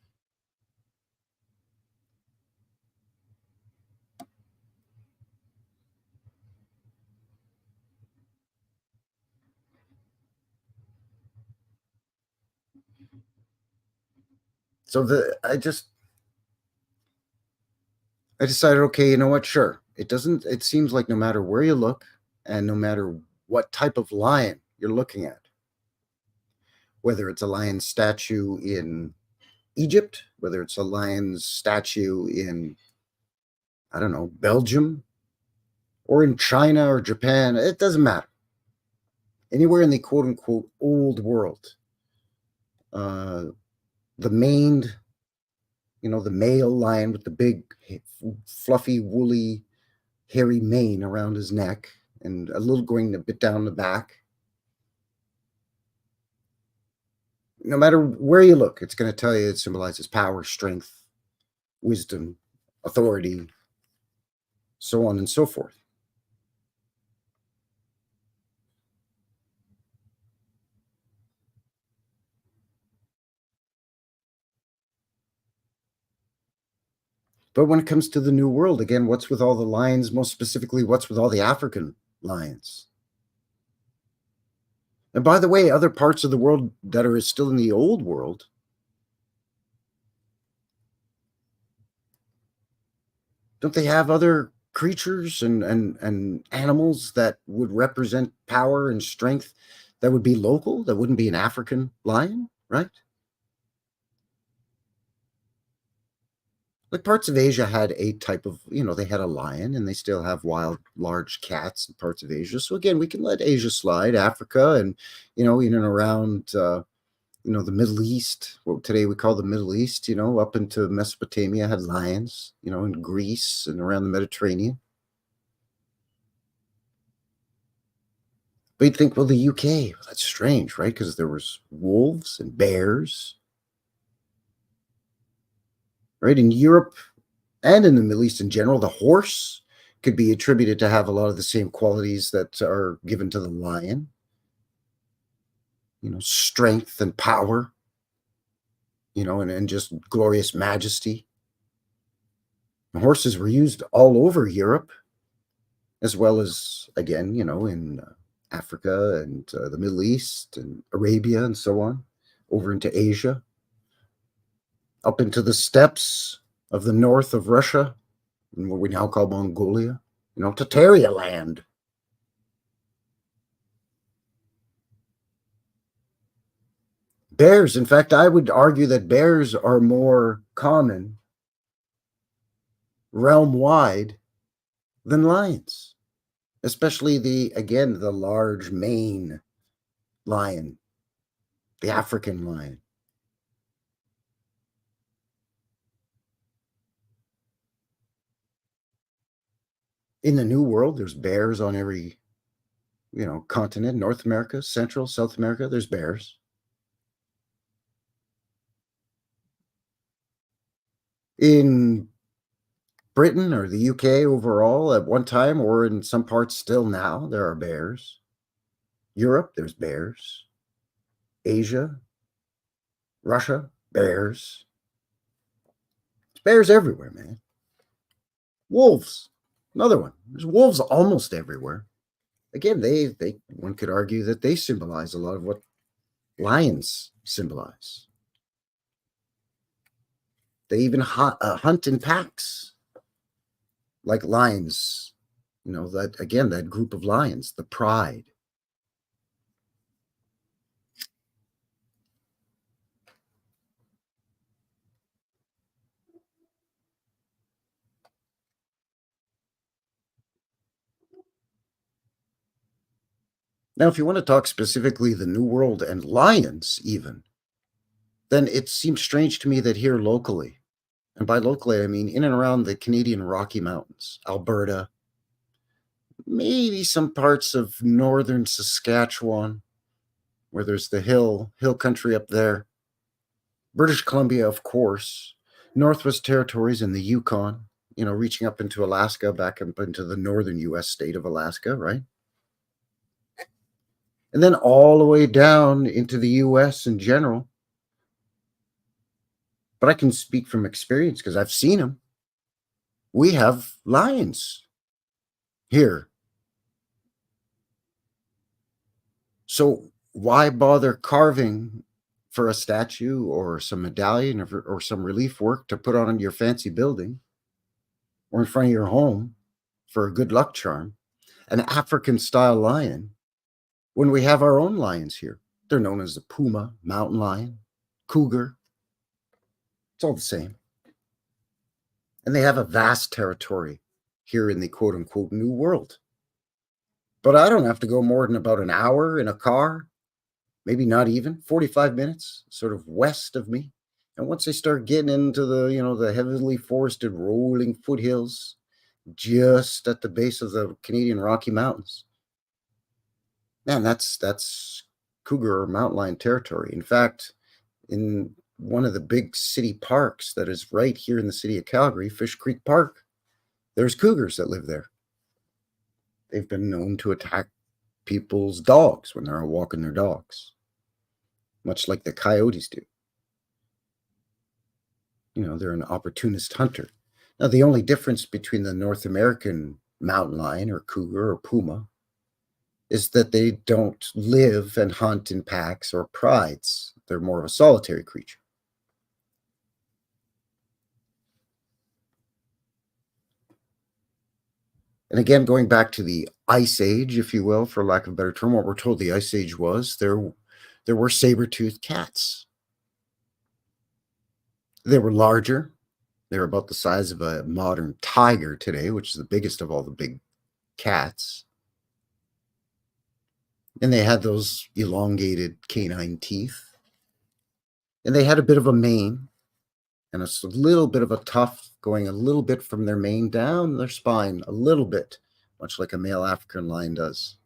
So I decided, okay, you know what? Sure. It seems like no matter where you look and no matter what type of lion you're looking at, whether it's a lion statue in Egypt, whether it's a lion's statue in, I don't know, Belgium, or in China or Japan, it doesn't matter. Anywhere in the quote unquote old world, the maned, the male lion with the big, fluffy, woolly, hairy mane around his neck and a little going a bit down the back. No matter where you look, it's going to tell you it symbolizes power, strength, wisdom, authority, so on and so forth. But when it comes to the New World, again, what's with all the lions? Most specifically, what's with all the African lions? And by the way, other parts of the world that are still in the Old World, don't they have other creatures and animals that would represent power and strength that would be local, that wouldn't be an African lion, right? Like parts of Asia had a type of, they had a lion, and they still have wild, large cats in parts of Asia. So again, we can let Asia slide, Africa, and, in and around, the Middle East, what today we call the Middle East, up into Mesopotamia had lions, in Greece and around the Mediterranean. But you'd think, well, the UK, well, that's strange, right? Because there was wolves and bears, right? In Europe and in the Middle East in general, the horse could be attributed to have a lot of the same qualities that are given to the lion, strength and power, and just glorious majesty. And horses were used all over Europe, as well as, again, in Africa and the Middle East and Arabia and so on, over into Asia, up into the steppes of the north of Russia, and what we now call Mongolia, Tartaria land. Bears, in fact, I would argue that bears are more common realm-wide than lions, especially the large mane lion, the African lion. In the New World, there's bears on every, continent. North America, Central, South America, there's bears. In Britain or the UK overall, at one time, or in some parts still now, there are bears. Europe, there's bears. Asia, Russia, bears. There's bears everywhere, man. Wolves, another one. There's wolves almost everywhere. Again, one could argue that they symbolize a lot of what lions symbolize. They even hunt in packs, like lions. That group of lions, the pride. Now, if you want to talk specifically the New World and lions, even, then it seems strange to me that here locally, and by locally, I mean in and around the Canadian Rocky Mountains, Alberta, maybe some parts of northern Saskatchewan, where there's the hill country up there, British Columbia, of course, Northwest Territories and the Yukon, reaching up into Alaska, back up into the northern U.S. state of Alaska, right? And then all the way down into the U.S. in general. But I can speak from experience because I've seen them. We have lions here. So why bother carving for a statue or some medallion or some relief work to put on your fancy building or in front of your home for a good luck charm, an African-style lion, when we have our own lions here? They're known as the puma, mountain lion, cougar. It's all the same. And they have a vast territory here in the quote-unquote New World. But I don't have to go more than about an hour in a car, maybe not even 45 minutes, sort of west of me. And once I start getting into the heavily forested rolling foothills, just at the base of the Canadian Rocky Mountains, man, that's cougar or mountain lion territory. In fact, in one of the big city parks that is right here in the city of Calgary, Fish Creek Park, there's cougars that live there. They've been known to attack people's dogs when they're out walking their dogs, much like the coyotes do. They're an opportunist hunter. Now, the only difference between the North American mountain lion or cougar or puma is that they don't live and hunt in packs or prides. They're more of a solitary creature. And again, going back to the Ice Age, if you will, for lack of a better term, what we're told the Ice Age was, there were saber-toothed cats. They were larger. They were about the size of a modern tiger today, which is the biggest of all the big cats. And they had those elongated canine teeth. And they had a bit of a mane and a little bit of a tuft going a little bit from their mane down their spine, a little bit, much like a male African lion does.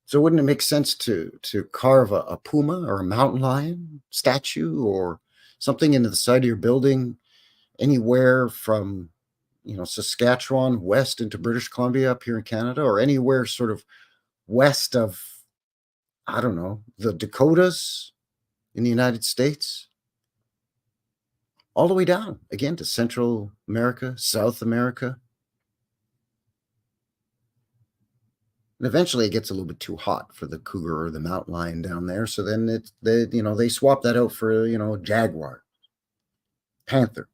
So wouldn't it make sense to carve a puma or a mountain lion statue or something into the side of your building anywhere from, Saskatchewan west into British Columbia up here in Canada, or anywhere sort of west of, I don't know, the Dakotas in the United States, all the way down again to Central America, South America. And eventually it gets a little bit too hot for the cougar or the mountain lion down there. So then they swap that out for, jaguar, panther.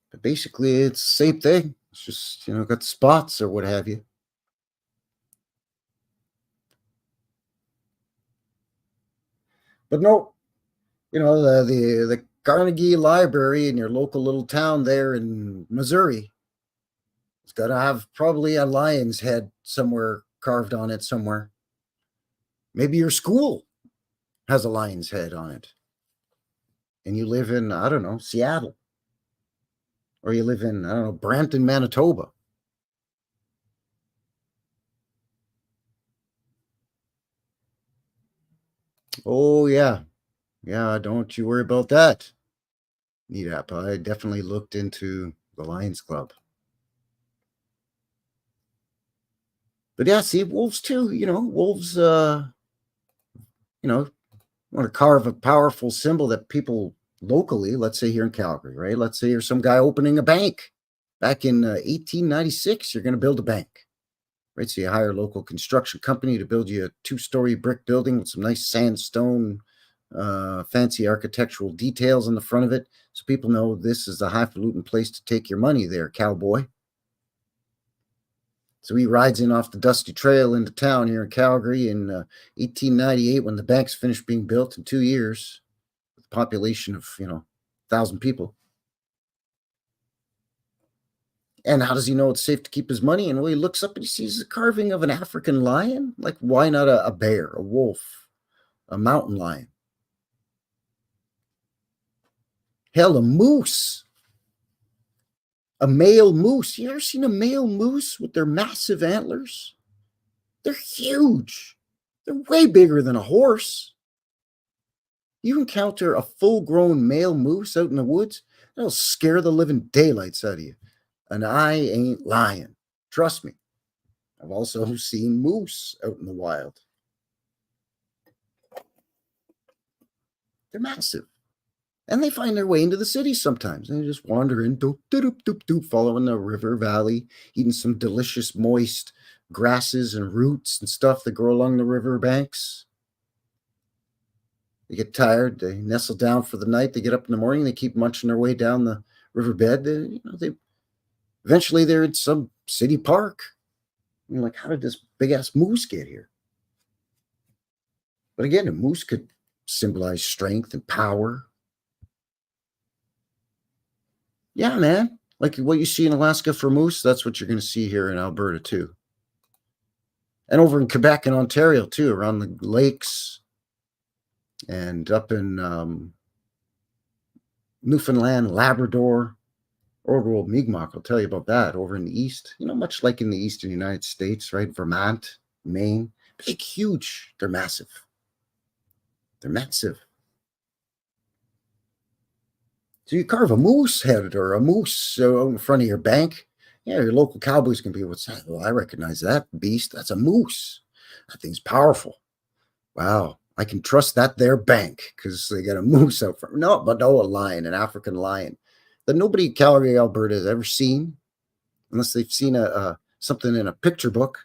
But basically it's the same thing. It's just, got spots or what have you. But no, the Carnegie Library in your local little town there in Missouri, it's got to have probably a lion's head somewhere carved on it somewhere. Maybe your school has a lion's head on it. And you live in, I don't know, Seattle. Or you live in, I don't know, Brampton, Manitoba. Oh, yeah. Yeah, don't you worry about that. Neat app. I definitely looked into the Lions Club. But yeah, see, wolves too, wolves, want to carve a powerful symbol that people locally, let's say here in Calgary, right? Let's say you're some guy opening a bank. Back in 1896, you're going to build a bank, right? So you hire a local construction company to build you a 2-story brick building with some nice sandstone, fancy architectural details on the front of it. So people know this is the highfalutin place to take your money there, cowboy. So he rides in off the dusty trail into town here in Calgary in 1898 when the bank's finished being built in 2 years, with a population of, 1,000 people. And how does he know it's safe to keep his money? And well, he looks up and he sees a carving of an African lion. Like, why not a bear, a wolf, a mountain lion? Hell, a moose. A male moose. You ever seen a male moose with their massive antlers? They're huge. They're way bigger than a horse. You encounter a full-grown male moose out in the woods, that'll scare the living daylights out of you. And I ain't lying. Trust me. I've also seen moose out in the wild. They're massive. And they find their way into the city sometimes. They just wander in, doop, doop, doop, doop, following the river valley, eating some delicious, moist grasses and roots and stuff that grow along the river banks. They get tired. They nestle down for the night. They get up in the morning. They keep munching their way down the riverbed. Eventually they're in some city park. You're like, how did this big-ass moose get here? But again, a moose could symbolize strength and power. Yeah, man. Like what you see in Alaska for moose, that's what you're going to see here in Alberta too. And over in Quebec and Ontario too, around the lakes and up in Newfoundland, Labrador, oldworld Mi'kmaq. I'll tell you about that over in the east. Much like in the eastern United States, right? Vermont, Maine, big, huge. They're massive. They're massive. So you carve a moose head or a moose in front of your bank. Yeah, your local cowboys can be, what's that? Well, I recognize that beast. That's a moose. That thing's powerful. Wow. I can trust that their bank because they got a moose out front. No, but no, a lion, an African lion that nobody in Calgary, Alberta has ever seen, unless they've seen something in a picture book.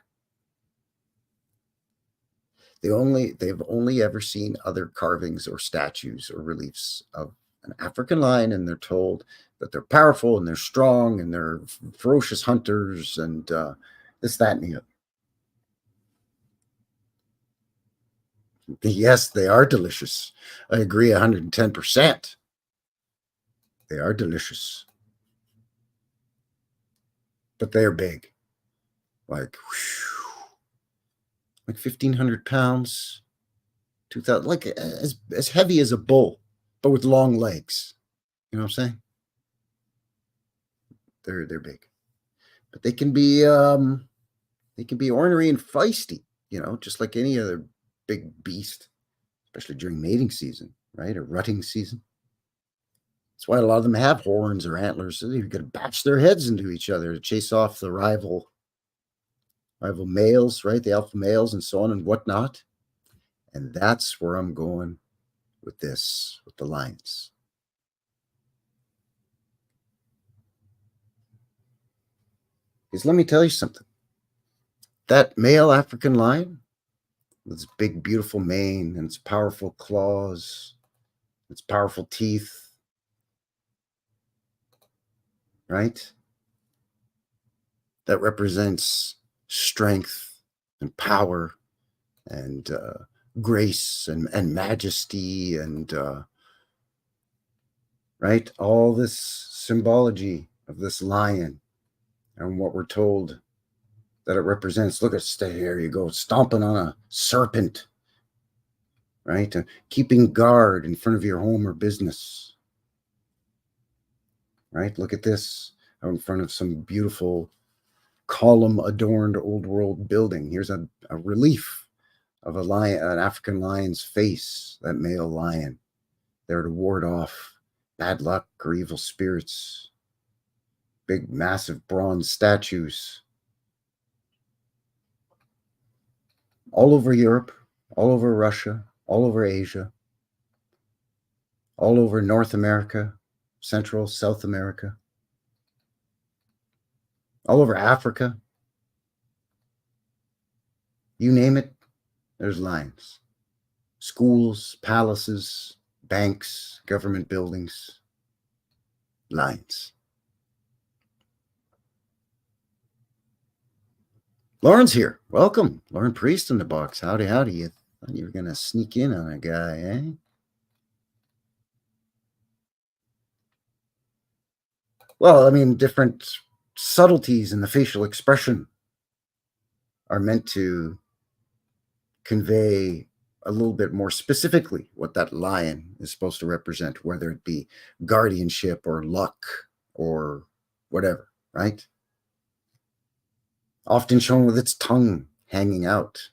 They've only ever seen other carvings or statues or reliefs of an African lion, and they're told that they're powerful and they're strong and they're ferocious hunters and this, that, and the other. Yes, they are delicious. I agree 110%. They are delicious. But they're big. Like 1,500 pounds, 2,000, like as heavy as a bull, but with long legs. You know what I'm saying? They're big. But they can be ornery and feisty, just like any other big beast, especially during mating season, right? Or rutting season. That's why a lot of them have horns or antlers. So they've got to bash their heads into each other to chase off the rival males, right? The alpha males and so on and whatnot. And that's where I'm going with this, with the lions. Because let me tell you something. That male African lion with its big, beautiful mane and its powerful claws, its powerful teeth, right? That represents strength and power and grace and majesty and, right? All this symbology of this lion and what we're told that it represents. Look at, here you go, stomping on a serpent, right? Keeping guard in front of your home or business, right? Look at this out in front of some beautiful column adorned old world building. Here's a relief of a lion, an African lion's face, that male lion, there to ward off bad luck or evil spirits. Big, massive bronze statues all over Europe, all over Russia, all over Asia, all over North America, Central, South America, all over Africa. You name it, there's lions. Schools, palaces, banks, government buildings, lions. Lauren's here. Welcome. Lauren Priest in the box. Howdy, howdy. You thought you were going to sneak in on a guy, eh? Well, I mean, different subtleties in the facial expression are meant to convey a little bit more specifically what that lion is supposed to represent, whether it be guardianship or luck or whatever, right? Often shown with its tongue hanging out.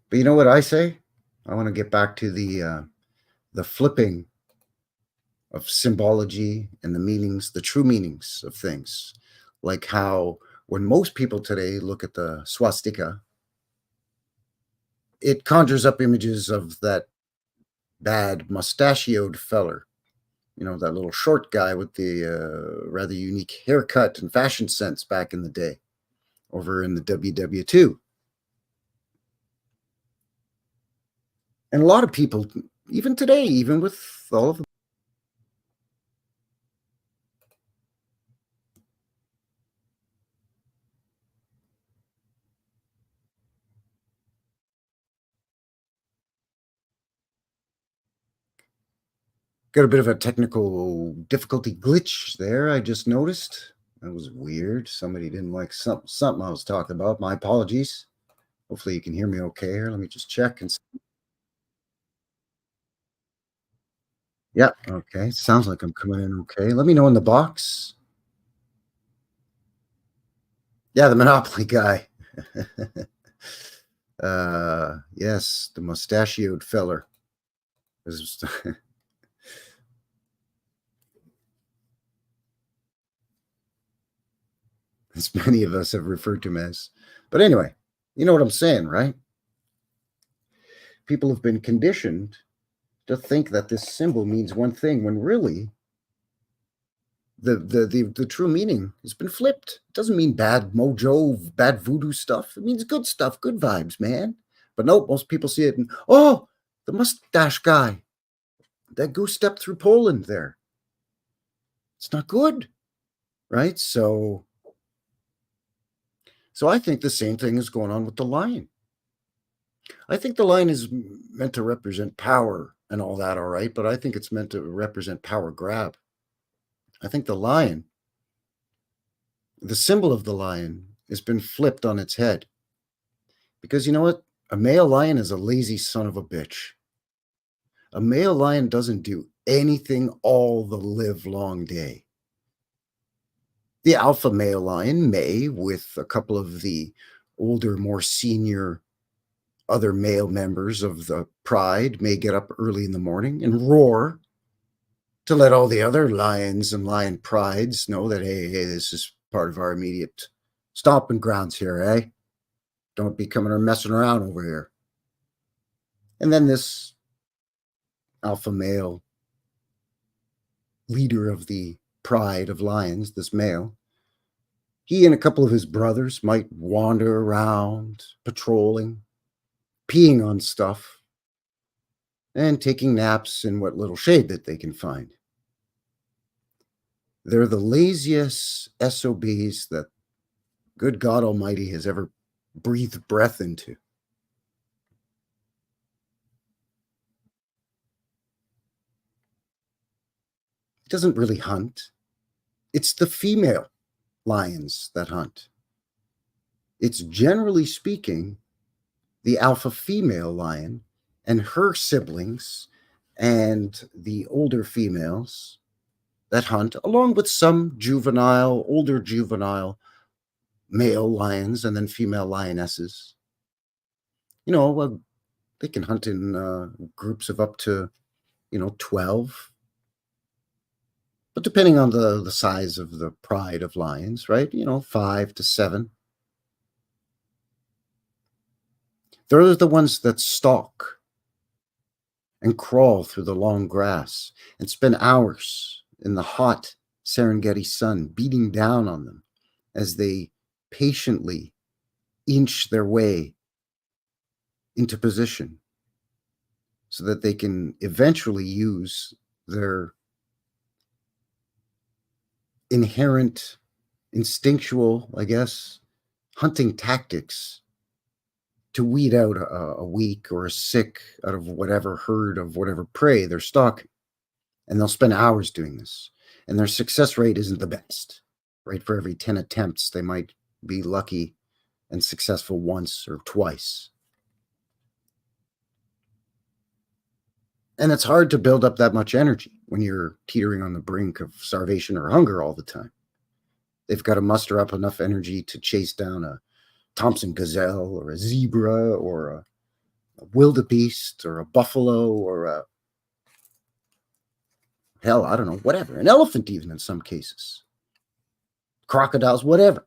But you know what I say? I want to get back to the flipping of symbology and the meanings, the true meanings of things. Like how when most people today look at the swastika, it conjures up images of that bad mustachioed feller, that little short guy with the rather unique haircut and fashion sense back in the day over in the WW2. And a lot of people, even today, even with all of the got a bit of a technical difficulty glitch there, I just noticed. That was weird. Somebody didn't like something I was talking about. My apologies. Hopefully you can hear me okay here. Let me just check and see. Yeah, okay. Sounds like I'm coming in okay. Let me know in the box. Yeah, the Monopoly guy. Yes, the mustachioed feller. as many of us have referred to him as. But anyway, you know what I'm saying, right? People have been conditioned to think that this symbol means one thing when really the true meaning has been flipped. It doesn't mean bad mojo, bad voodoo stuff. It means good stuff, good vibes, man. But nope, most people see it and, oh, the mustache guy, that goose stepped through Poland there. It's not good, right? So I think the same thing is going on with the lion. I think the lion is meant to represent power and all that, all right, but I think it's meant to represent power grab. I think the lion, the symbol of the lion, has been flipped on its head. Because you know what? A male lion is a lazy son of a bitch. A male lion doesn't do anything all the live long day. The alpha male lion may, with a couple of the older, more senior other male members of the pride, may get up early in the morning and roar to let all the other lions and lion prides know that, hey, this is part of our immediate stomping grounds here, eh? Don't be coming or messing around over here. And then this alpha male leader of the pride of lions, this male, he and a couple of his brothers might wander around, patrolling, peeing on stuff, and taking naps in what little shade that they can find. They're the laziest SOBs that good God Almighty has ever breathed breath into. It doesn't really hunt. It's the female lions that hunt. It's generally speaking the alpha female lion and her siblings and the older females that hunt, along with some older juvenile male lions and then female lionesses. You know, they can hunt in groups of up to, 12. But depending on the size of the pride of lions, right? 5 to 7. They're the ones that stalk and crawl through the long grass and spend hours in the hot Serengeti sun beating down on them as they patiently inch their way into position so that they can eventually use their inherent, instinctual, I guess, hunting tactics to weed out a weak or a sick out of whatever herd of whatever prey they're stalking. And they'll spend hours doing this. And their success rate isn't the best, right? For every 10 attempts, they might be lucky and successful once or twice. And it's hard to build up that much energy when you're teetering on the brink of starvation or hunger all the time. They've got to muster up enough energy to chase down a Thompson gazelle or a zebra or a wildebeest or a buffalo or a, hell, I don't know, whatever, an elephant even in some cases, crocodiles, whatever.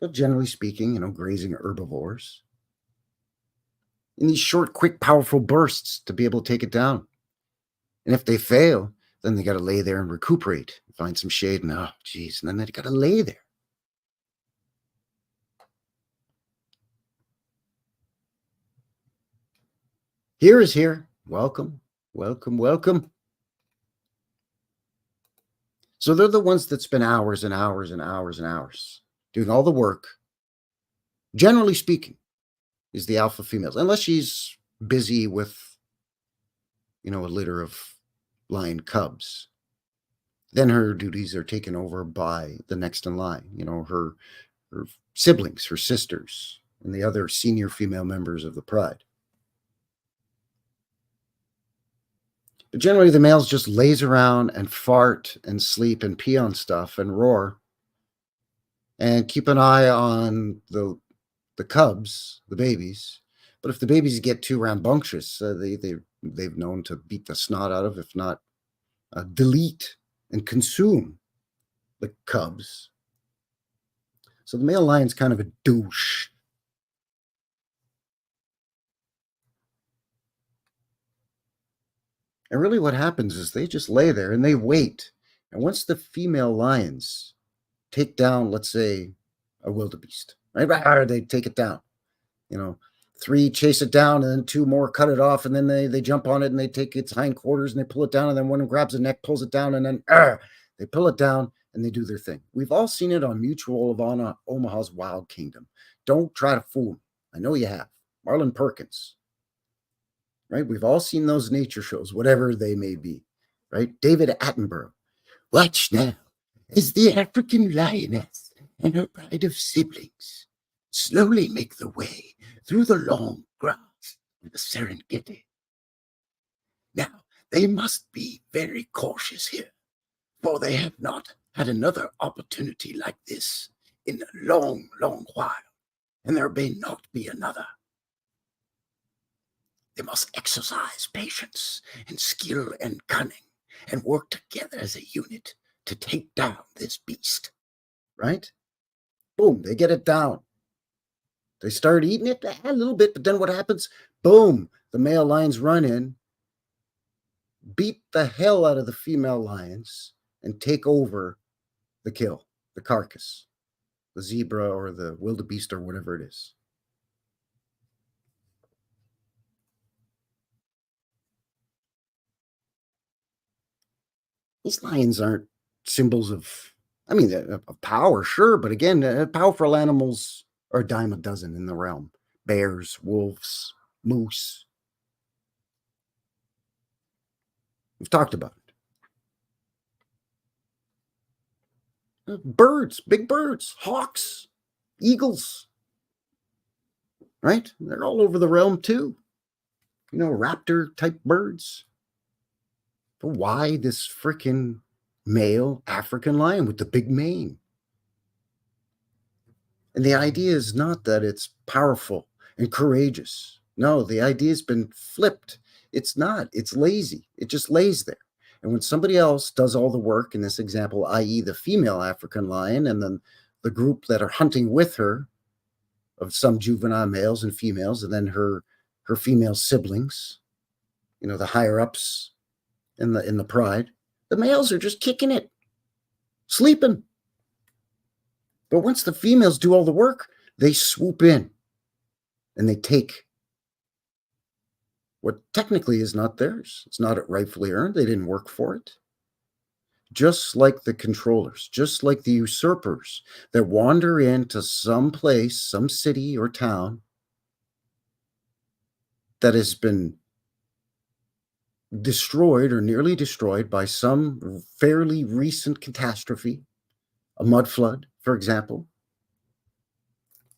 But generally speaking, grazing herbivores. In these short, quick, powerful bursts to be able to take it down. And if they fail, then they got to lay there and recuperate, find some shade, and and then they got to lay there. Here is here. Welcome, welcome, welcome. So they're the ones that spend hours and hours and hours and hours doing all the work. Generally speaking, is the alpha females, unless she's busy with, a litter of lion cubs. Then her duties are taken over by the next in line, her siblings, her sisters, and the other senior female members of the pride. But generally, the males just laze around and fart and sleep and pee on stuff and roar and keep an eye on the cubs, the babies. But if the babies get too rambunctious, they've known to beat the snot out of, if not delete and consume the cubs. So the male lion's kind of a douche. And really what happens is they just lay there and they wait. And once the female lions take down, let's say, a wildebeest, right? They take it down. 3 chase it down, and then 2 more cut it off, and then they jump on it and they take its hindquarters and they pull it down, and then one grabs the neck, pulls it down, and then they pull it down and they do their thing. We've all seen it on Mutual of Omaha's Wild Kingdom. Don't try to fool them. I know you have. Marlon Perkins. Right? We've all seen those nature shows, whatever they may be. Right? David Attenborough. Watch now as the African lioness and her pride of siblings slowly make the way through the long grass of the Serengeti. Now, they must be very cautious here, for they have not had another opportunity like this in a long, long while, and there may not be another. They must exercise patience and skill and cunning and work together as a unit to take down this beast. Right? Boom, they get it down. They start eating it a little bit, but then what happens? Boom, the male lions run in, beat the hell out of the female lions, and take over the kill, the carcass, the zebra or the wildebeest or whatever it is. These lions aren't symbols of power, sure, but again, powerful animals are a dime a dozen in the realm. Bears, wolves, moose. We've talked about it. Birds, big birds, hawks, eagles, right? They're all over the realm too. Raptor type birds. But why this freaking male African lion with the big mane? And the idea is not that it's powerful and courageous. No, the idea has been flipped. It's not. It's lazy. It just lays there. And when somebody else does all the work, in this example, i.e. the female African lion, and then the group that are hunting with her of some juvenile males and females, and then her female siblings, the higher ups in the pride, the males are just kicking it, sleeping. But once the females do all the work, they swoop in and they take what technically is not theirs. It's not rightfully earned. They didn't work for it. Just like the controllers, just like the usurpers that wander into some place, some city or town that has been destroyed or nearly destroyed by some fairly recent catastrophe, a mud flood, for example,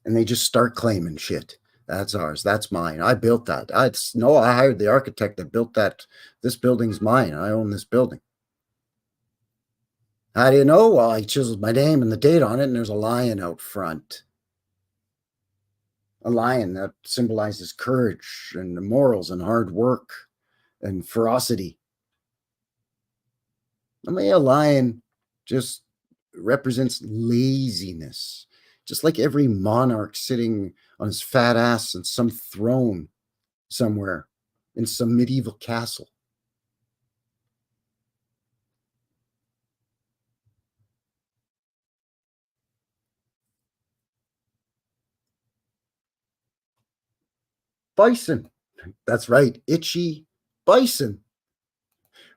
and they just start claiming shit. That's ours. That's mine. I built that. I hired the architect that built that. This building's mine. I own this building. How do you know? Well, I chiseled my name and the date on it, and there's a lion out front. A lion that symbolizes courage and morals and hard work and ferocity. A male lion just represents laziness, just like every monarch sitting on his fat ass in some throne somewhere in some medieval castle. Bison. That's right, itchy bison.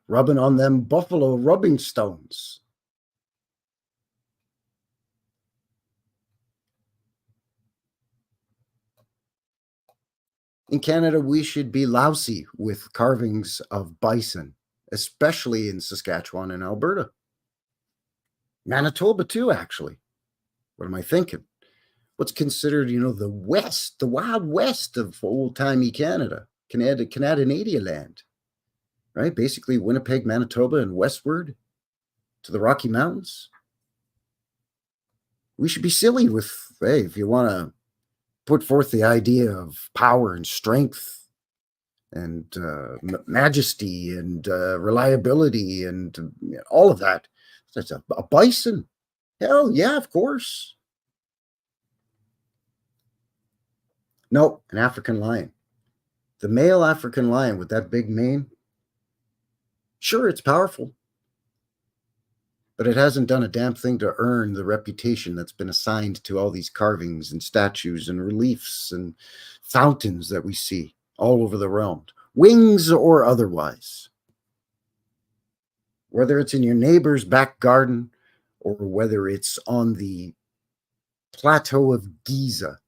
Rubbing on them buffalo rubbing stones. In Canada, we should be lousy with carvings of bison, especially in Saskatchewan and Alberta. Manitoba too, actually. What am I thinking? What's considered, the West, the Wild West of old-timey Canada, Canada land, right? Basically Winnipeg, Manitoba, and westward to the Rocky Mountains. We should be silly with, hey, if you want to put forth the idea of power and strength and majesty and reliability and all of that. That's a bison. Hell yeah, of course. No, an African lion. The male African lion with that big mane. Sure, it's powerful, but it hasn't done a damn thing to earn the reputation that's been assigned to all these carvings and statues and reliefs and fountains that we see all over the realm, wings or otherwise. Whether it's in your neighbor's back garden or whether it's on the plateau of Giza.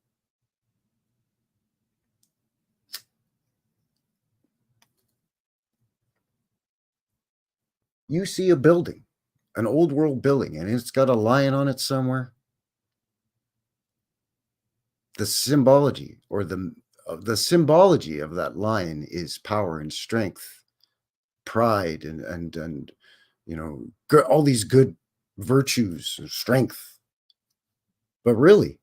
You see a building, an old world building, and it's got a lion on it somewhere. The symbology or the symbology of that lion is power and strength, pride and you know, all these good virtues and strength. But really,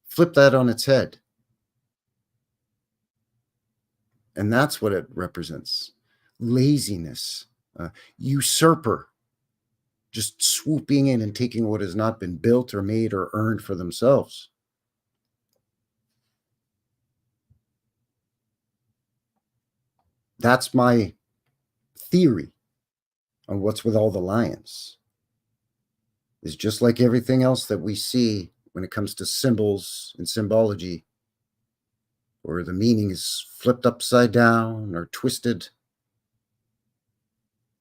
flip that on its head. And that's what it represents. Laziness, usurper, just swooping in and taking what has not been built or made or earned for themselves. That's my theory on what's with all the lions. Is just like everything else that we see when it comes to symbols and symbology, or the meaning is flipped upside down or twisted.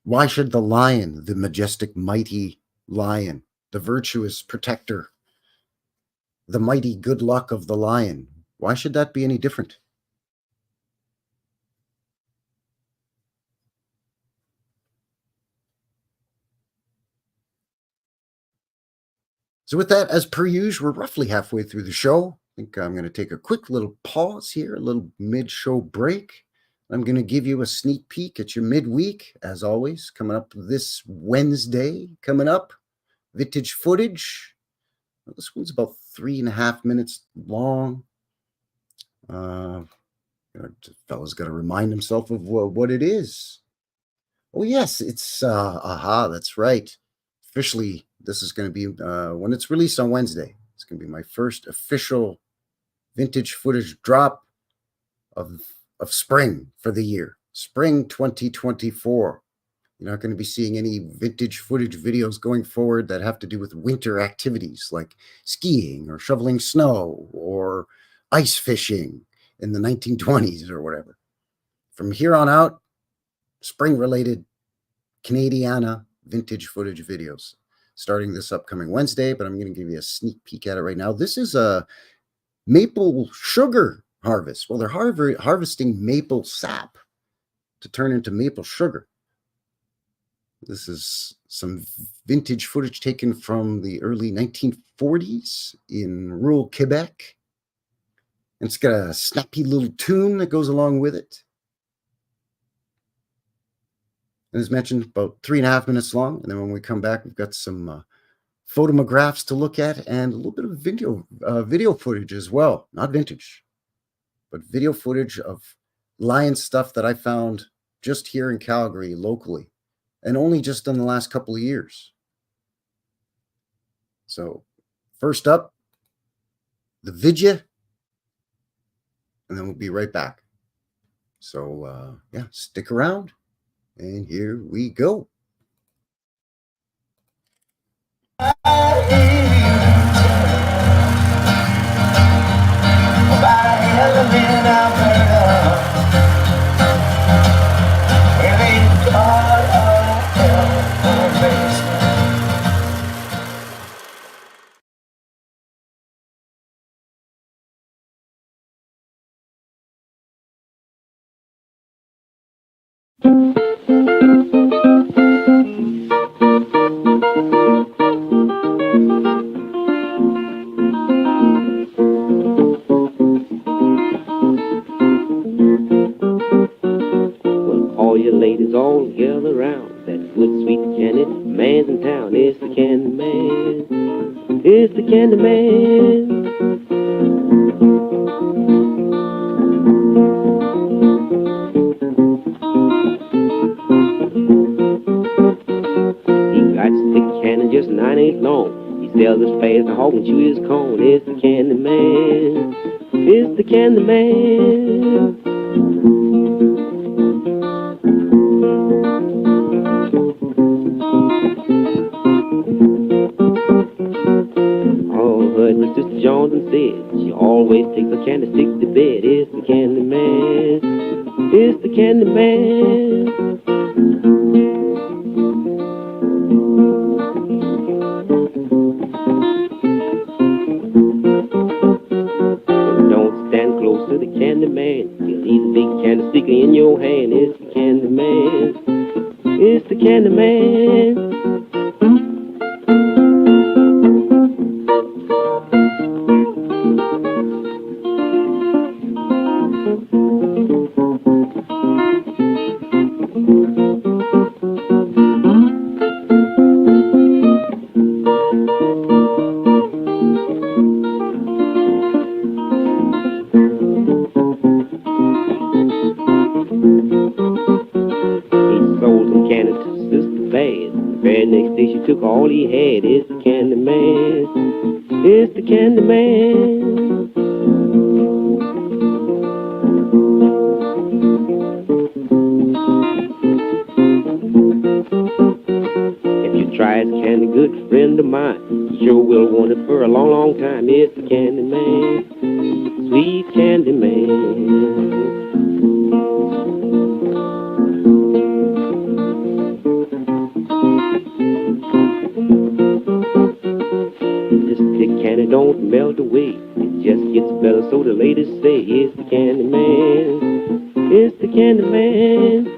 Why should the lion, the majestic, mighty lion, the virtuous protector, the mighty good luck of the lion, why should that be any different? So with that, as per usual, we're roughly halfway through the show. I think I'm going to take a quick little pause here, a little mid-show break. I'm going to give you a sneak peek at your midweek, as always, coming up this Wednesday. Coming up, vintage footage. Well, this one's about 3.5 minutes long. The fella's got to remind himself of what it is. Oh, yes, it's, that's right. Officially, this is going to be, when it's released on Wednesday, it's going to be my first official vintage footage drop of spring for the year. Spring 2024. You're not going to be seeing any vintage footage videos going forward that have to do with winter activities like skiing or shoveling snow or ice fishing in the 1920s or whatever. From here on out, spring-related Canadiana vintage footage videos starting this upcoming Wednesday, but I'm going to give you a sneak peek at it right now. This is a maple sugar harvest. Well, they're harvesting maple sap to turn into maple sugar. This is some vintage footage taken from the early 1940s in rural Quebec. And it's got a snappy little tune that goes along with it. And as mentioned, about 3.5 minutes long. And then when we come back, we've got some photographs to look at and a little bit of video footage as well. Not vintage, but video footage of lion stuff that I found just here in Calgary locally, and only just in the last couple of years. So first up, the vidya, and then we'll be right back. So yeah, stick around. And here we go. All you ladies all gather round. That good sweet candy man's in town. It's the candy man. It's the candy man. He got the candy just 90 talk and chew his corn. It's the candy man. It's the candy man. Oh, heard my sister Johnson said she always takes a candy stick to bed. It's the candy man. It's the candy man. Don't stand close to the candy man. He'll leave a big candy stick in your hand. It's the candy man. It's the candy man. Took all he had. It's the candy man. It's the candy man. If you try his candy, good friend of mine, you sure will want it for a long, long time. It's the candy man. Sweet candy man. Candy don't melt away, it just gets better, so the ladies say it's the candy man. It's the candy man.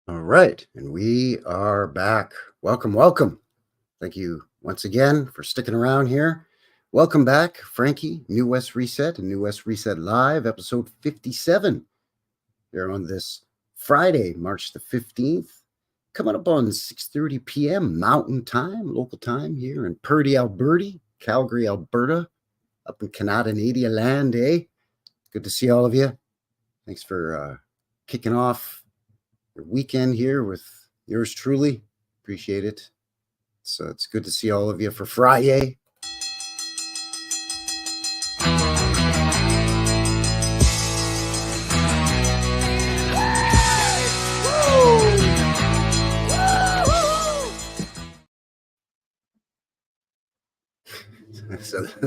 All right, and we are back. Welcome, welcome. Thank you once again for sticking around here. Welcome back, Frankie, New West Reset and New West Reset Live, episode 57. Here on this Friday, March the 15th, coming up on 6:30 p.m. Mountain Time, local time here in Purdy, Alberta, Calgary, Alberta, up in Canadian land, eh? Good to see all of you. Thanks for kicking off your weekend here with yours truly. Appreciate it. So it's good to see all of you for Friday.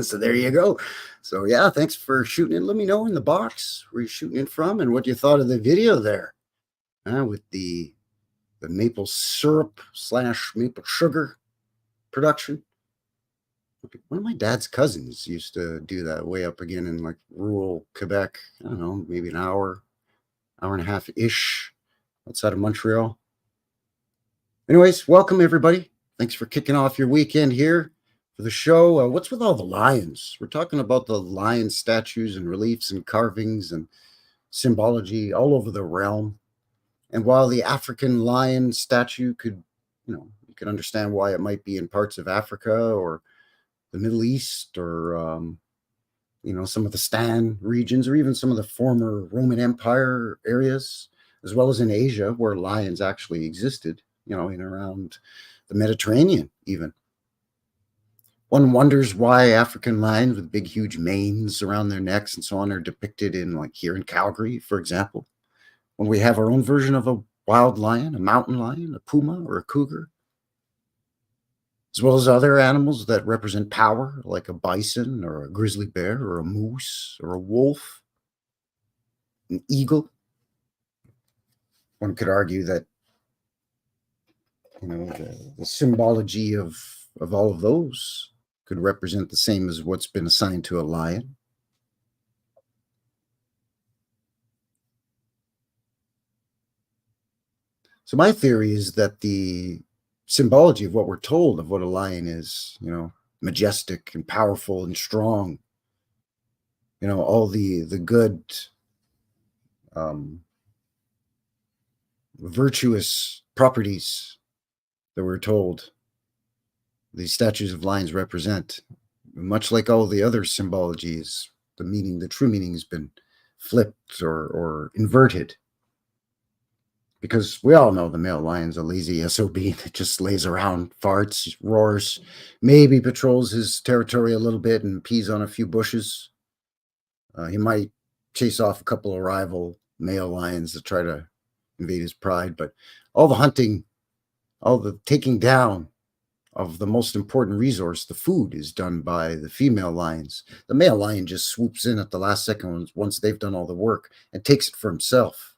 So there you go. So yeah, thanks for shooting in. Let me know in the box where you're shooting in from and what you thought of the video there. With the maple syrup / maple sugar production. One of my dad's cousins used to do that way up again in like rural Quebec. I don't know, maybe an hour and a half-ish outside of Montreal. Anyways, welcome everybody. Thanks for kicking off your weekend here for the show. What's with all the lions? We're talking about the lion statues and reliefs and carvings and symbology all over the realm. And while the African lion statue could, you could understand why it might be in parts of Africa or the Middle East or, some of the Stan regions or even some of the former Roman Empire areas, as well as in Asia where lions actually existed, in around the Mediterranean even. One wonders why African lions with big, huge manes around their necks and so on are depicted in, like here in Calgary, for example, when we have our own version of a wild lion, a mountain lion, a puma, or a cougar, as well as other animals that represent power, like a bison or a grizzly bear or a moose or a wolf, an eagle. One could argue that, the symbology of all of those could represent the same as what's been assigned to a lion. So my theory is that the symbology of what we're told of what a lion is, majestic and powerful and strong, all the good, virtuous properties that we're told these statues of lions represent, much like all the other symbologies, the true meaning has been flipped or inverted. Because we all know the male lion's a lazy SOB that just lays around, farts, roars, maybe patrols his territory a little bit and pees on a few bushes. He might chase off a couple of rival male lions to try to invade his pride, but all the hunting, all the taking down of the most important resource, the food, is done by the female lions. The male lion just swoops in at the last second once they've done all the work and takes it for himself.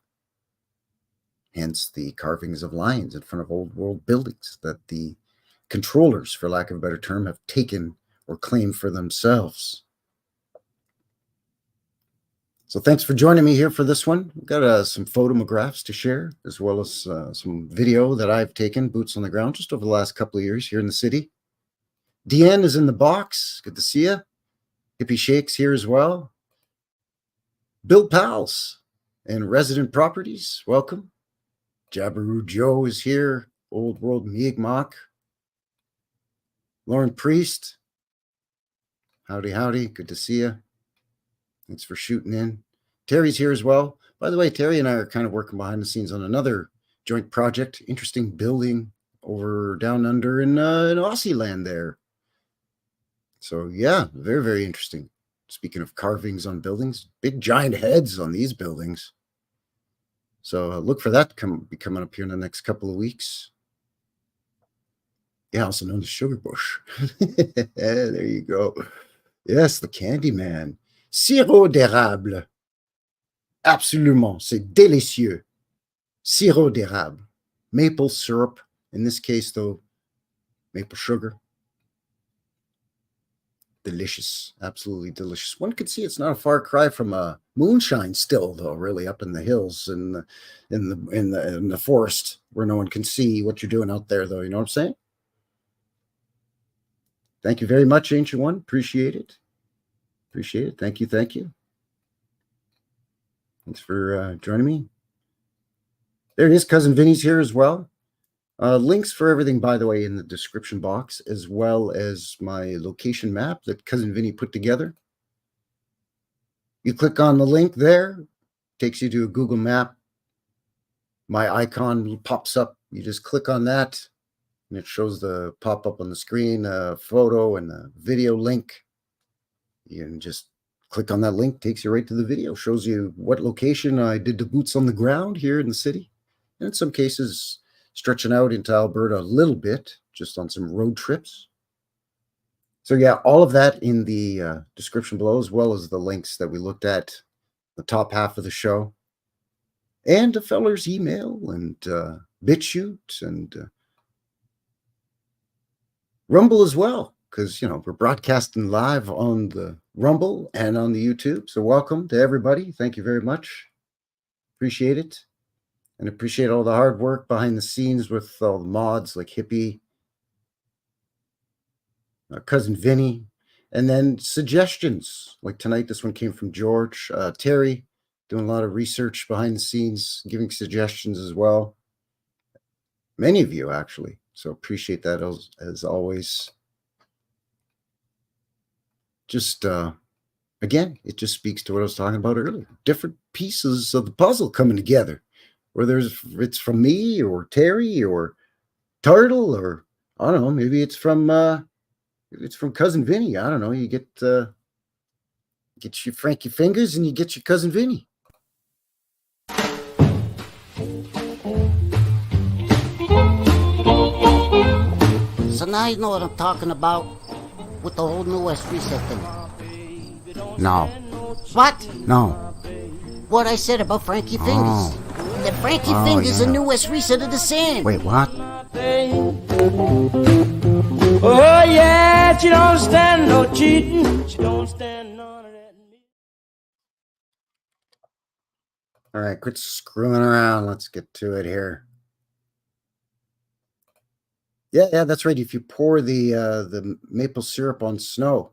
Hence the carvings of lions in front of old world buildings that the controllers, for lack of a better term, have taken or claimed for themselves. So thanks for joining me here for this one. We've got some photographs to share, as well as some video that I've taken, boots on the ground, just over the last couple of years here in the city. Deanne is in the box. Good to see you. Hippie Shakes here as well. Bill Pals and Resident Properties, welcome. Jabberoo Joe is here. Old World Mi'kmaq. Lauren Priest. Howdy, howdy. Good to see you. Thanks for shooting in. Terry's here as well. By the way, Terry and I are kind of working behind the scenes on another joint project. Interesting building over down under in Aussie land there. So yeah, very, very interesting. Speaking of carvings on buildings, big giant heads on these buildings. So look for that to be coming up here in the next couple of weeks. Yeah, also known as Sugar Bush. There you go. Yes, the Candyman. Sirop d'érable. Absolument, c'est délicieux. Sirop d'érable. Maple syrup. In this case, though, maple sugar. Delicious, absolutely delicious. One could see it's not a far cry from a moonshine still, though. Really, up in the hills in the forest where no one can see what you're doing out there, though. You know what I'm saying? Thank you very much, Ancient One. Appreciate it. Appreciate it. Thank you. Thank you. Thanks for joining me. There it is. Cousin Vinny's here as well. Links for everything, by the way, in the description box, as well as my location map that Cousin Vinny put together. You click on the link there, takes you to a Google map. My icon pops up. You just click on that, and it shows the pop-up on the screen, a photo and a video link. You can just click on that link, takes you right to the video, shows you what location I did the boots on the ground here in the city. And in some cases, stretching out into Alberta a little bit, just on some road trips. So yeah, all of that in the description below, as well as the links that we looked at, the top half of the show, and a feller's email, and BitChute, and Rumble as well, because, we're broadcasting live on the Rumble and on the YouTube. So welcome to everybody. Thank you very much. Appreciate it. And appreciate all the hard work behind the scenes with all the mods like Hippie, Cousin Vinny, and then suggestions. Like tonight, this one came from George. Terry, doing a lot of research behind the scenes, giving suggestions as well. Many of you, actually. So appreciate that as always. Just, again, it just speaks to what I was talking about earlier. Different pieces of the puzzle coming together. Whether it's from me or Terry or Turtle, or I don't know, maybe it's from Cousin Vinny. I don't know. You get your Frankie Fingers and you get your Cousin Vinny. So now you know what I'm talking about with the whole New West Reset thing. No. What? No. What I said about Frankie Fingers. That Frankie Fingers and New West Reset are the same. Wait, what? Oh yeah, she don't stand no cheating. She don't stand none of that. All right, quit screwing around. Let's get to it here. Yeah, that's right. If you pour the maple syrup on snow,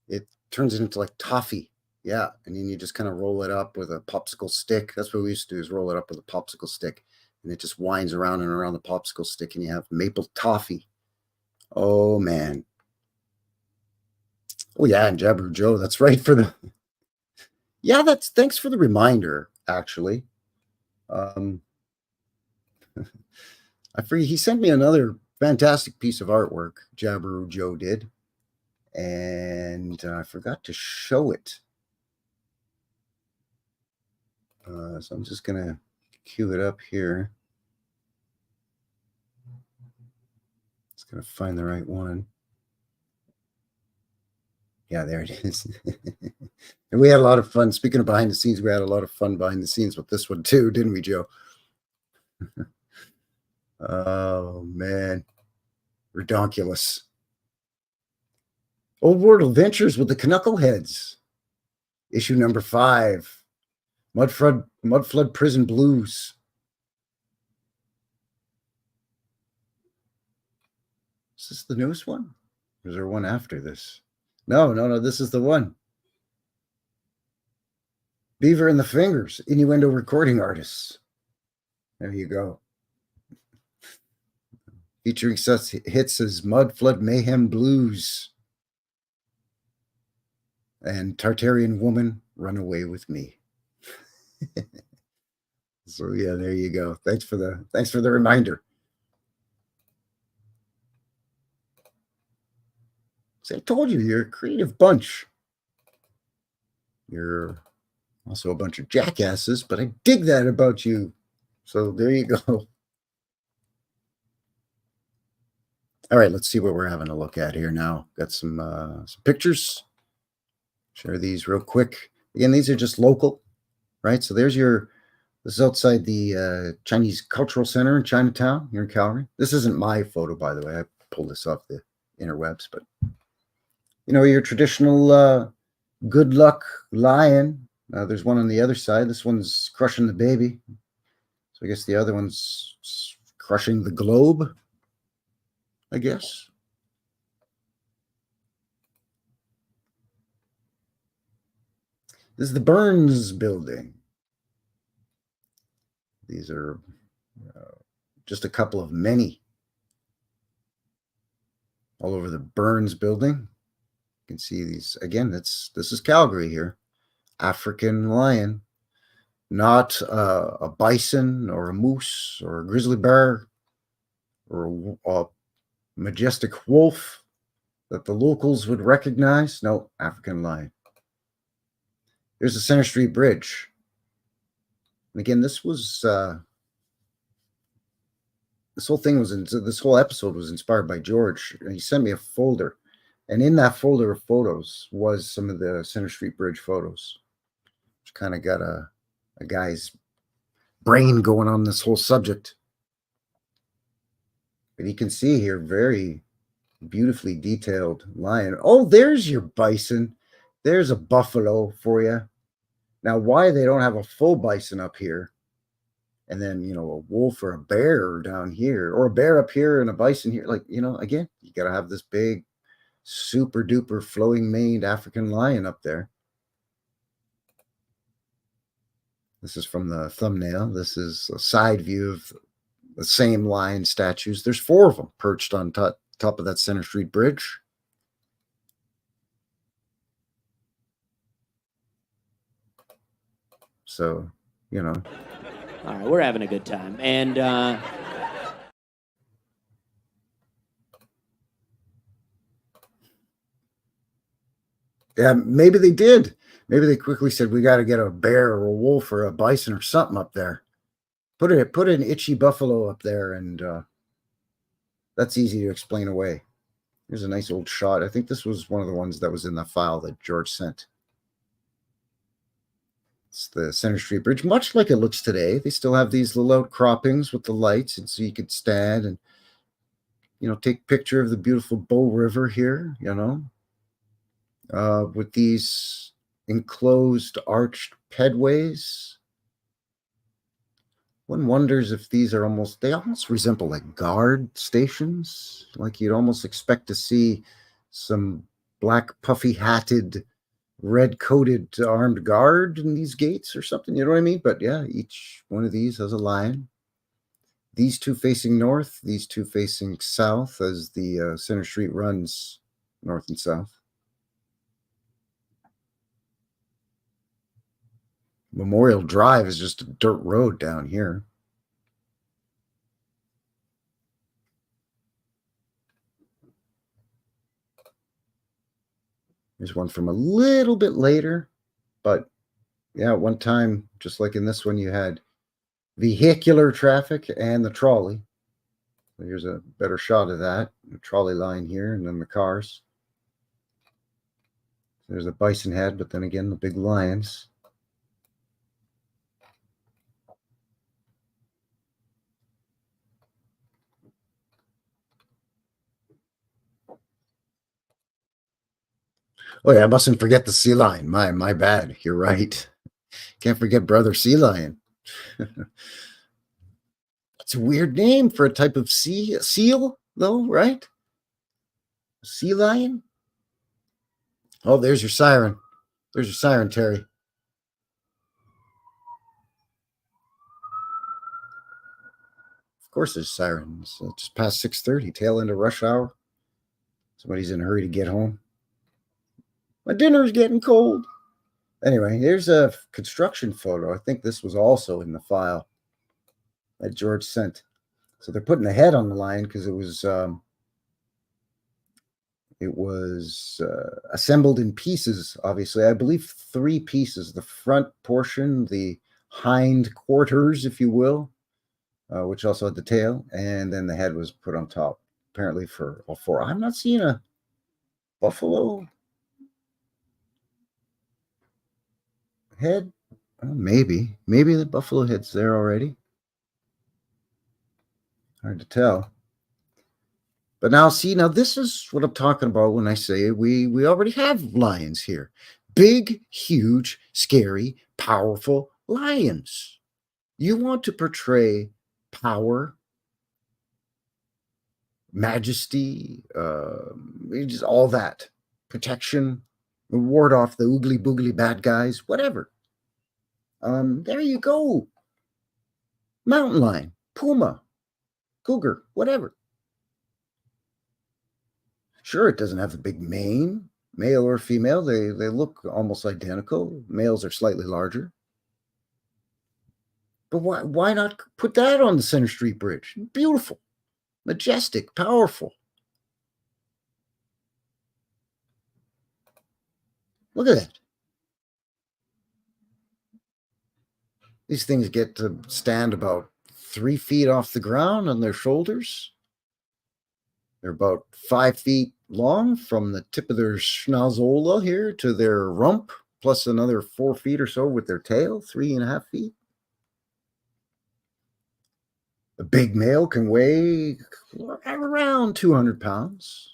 it turns it into like toffee. Yeah, and then you just kind of roll it up with a popsicle stick. That's what we used to do, is roll it up with a popsicle stick, and it just winds around and around the popsicle stick, and you have maple toffee. Oh man. Oh yeah, and Jabber Joe. That's right for the. Yeah, that's thanks for the reminder. Actually, um, I forget he sent me another fantastic piece of artwork. Jabber Joe did, and I forgot to show it. So I'm just gonna cue it up here. Just gonna find the right one. Yeah, there it is. And we had a lot of fun. Speaking of behind the scenes, we had a lot of fun behind the scenes with this one too, didn't we, Joe? Oh man, redonkulous. Old World Adventures with the Knuckleheads, issue number 5, Mudflood Prison Blues. Is this the newest one? Or is there one after this? No, this is the one. Beaver and the Fingers, Innuendo Recording Artists. There you go. Featuring such hits as Mudflood Mayhem Blues and Tartarian Woman, Run Away With Me. So yeah, there you go. Thanks for the reminder. So I told you, you're a creative bunch. You're also a bunch of jackasses, but I dig that about you. So there you go. All right, let's see what we're having a look at here now. Got some pictures. Share these real quick. Again, these are just local, right? So this is outside the Chinese Cultural Center in Chinatown here in Calgary. This isn't my photo, by the way. I pulled this off the interwebs, but you know, your traditional good luck lion. There's one on the other side. This one's crushing the baby. So I guess the other one's crushing the globe, I guess. This is the Burns building. These are just a couple of many all over the Burns building. You can see these again. This is Calgary here. African lion, not a bison or a moose or a grizzly bear or a majestic wolf that the locals would recognize. No, African lion. Here's the Center Street Bridge. And again, this was this whole episode was inspired by George. He sent me a folder, and in that folder of photos was some of the Center Street Bridge photos, which kind of got a guy's brain going on this whole subject. But you can see here, very beautifully detailed lion. Oh, there's your bison. There's a buffalo for you. Now, why they don't have a full bison up here, and then, you know, a wolf or a bear down here, or a bear up here and a bison here, like, you know, again, you got to have this big, super duper flowing maned African lion up there. This is from the thumbnail. This is a side view of the same lion statues. There's 4 of them perched on top of that Center Street Bridge. So, you know. All right, we're having a good time. And yeah, maybe they did. Maybe they quickly said, we got to get a bear or a wolf or a bison or something up there. Put an itchy buffalo up there, and that's easy to explain away. Here's a nice old shot. I think this was one of the ones that was in the file that George sent. It's the Center Street Bridge, much like it looks today. They still have these little outcroppings with the lights, and so you could stand and, you know, take a picture of the beautiful Bow River here, you know, with these enclosed arched pedways. One wonders if these are they almost resemble like guard stations. Like you'd almost expect to see some black puffy hatted, red coated armed guard in these gates or something. You know what I mean? But yeah, each one of these has a lion. These two facing north, these two facing south as the center street runs north and south. Memorial Drive is just a dirt road down here. There's one from a little bit later, but yeah, at one time, just like in this one, you had vehicular traffic and the trolley. So here's a better shot of that. The trolley line here, and then the cars. There's a bison head, but then again, the big lions. Oh yeah, I mustn't forget the sea lion. My bad. You're right. Can't forget brother sea lion. It's a weird name for a type of seal, though, right? Sea lion. Oh, there's your siren. There's your siren, Terry. Of course, there's sirens. It's just past 6:30, tail end of rush hour. Somebody's in a hurry to get home. My dinner's getting cold. Anyway, here's a construction photo. I think this was also in the file that George sent. So they're putting a head on the lion because it was assembled in pieces. Obviously, I believe 3 pieces: the front portion, the hind quarters, if you will, which also had the tail, and then the head was put on top. Apparently, for all 4. I'm not seeing a buffalo head. Oh, maybe the buffalo head's there already. Hard to tell. But now, see, this is what I'm talking about when I say we already have lions here. Big, huge, scary, powerful lions. You want to portray power, majesty, just all that, protection, ward off the oogly boogly bad guys, whatever. There you go. Mountain lion, puma, cougar, whatever. Sure, it doesn't have the big mane, male or female. They look almost identical. Males are slightly larger. But why not put that on the Center Street Bridge? Beautiful, majestic, powerful. Look at that. These things get to stand about 3 feet off the ground on their shoulders. They're about 5 feet long from the tip of their schnauzola here to their rump, plus another 4 feet or so with their tail, 3.5 feet. A big male can weigh around 200 pounds.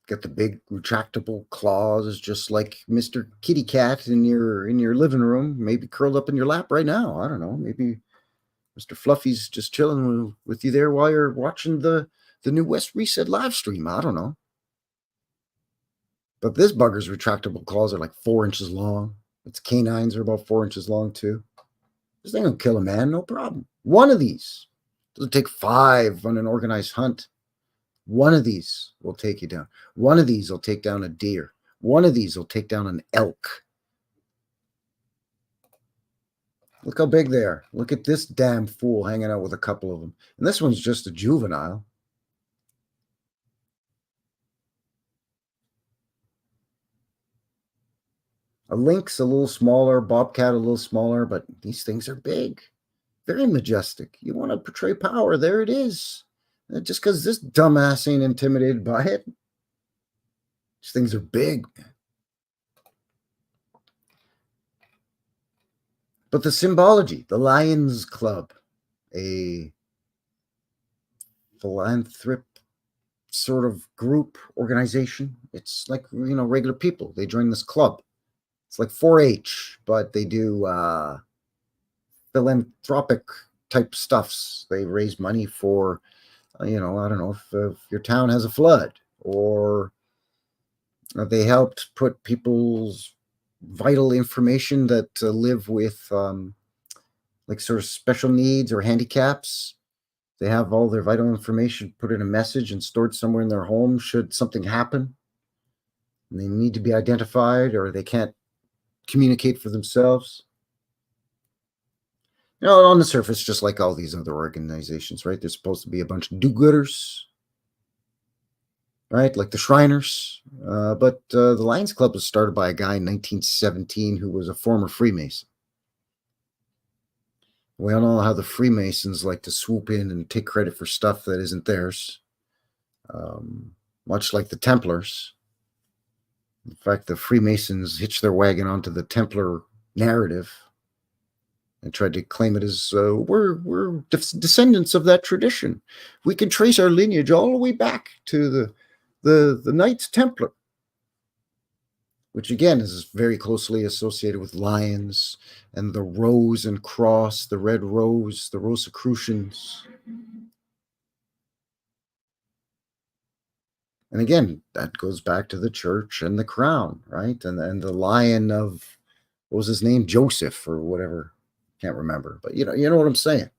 Got the big retractable claws, just like Mr. Kitty Cat in your living room, maybe curled up in your lap right now. I don't know. Maybe Mr. Fluffy's just chilling with you there while you're watching the New West Reset live stream. I don't know. But this bugger's retractable claws are like 4 inches long. Its canines are about 4 inches long too. This thing will kill a man, no problem. One of these. Doesn't take 5 on an organized hunt. One of these will take you down. One of these will take down a deer. One of these will take down an elk. Look how big they are. Look at this damn fool hanging out with a couple of them. And this one's just a juvenile. A lynx a little smaller, bobcat a little smaller, but these things are big. Very majestic. You want to portray power, there it is. Just because this dumbass ain't intimidated by it. These things are big. But the symbology, the Lions Club, a philanthropic sort of group, organization. It's like, regular people. They join this club. It's like 4-H, but they do philanthropic type stuffs. They raise money for, I don't know if your town has a flood, or they helped put people's vital information that live with like sort of special needs or handicaps. They have all their vital information put in a message and stored somewhere in their home should something happen and they need to be identified or they can't communicate for themselves. On the surface, just like all these other organizations, right? They're supposed to be a bunch of do-gooders, right? Like the Shriners. But the Lions Club was started by a guy in 1917 who was a former Freemason. We all know how the Freemasons like to swoop in and take credit for stuff that isn't theirs, much like the Templars. In fact, the Freemasons hitched their wagon onto the Templar narrative and tried to claim it as we're descendants of that tradition. We can trace our lineage all the way back to the Knights Templar, which again is very closely associated with lions and the rose and cross, the red rose, the Rosicrucians. And again, that goes back to the church and the crown, right? And the lion of, what was his name? Joseph or whatever. Can't remember, but you know what I'm saying.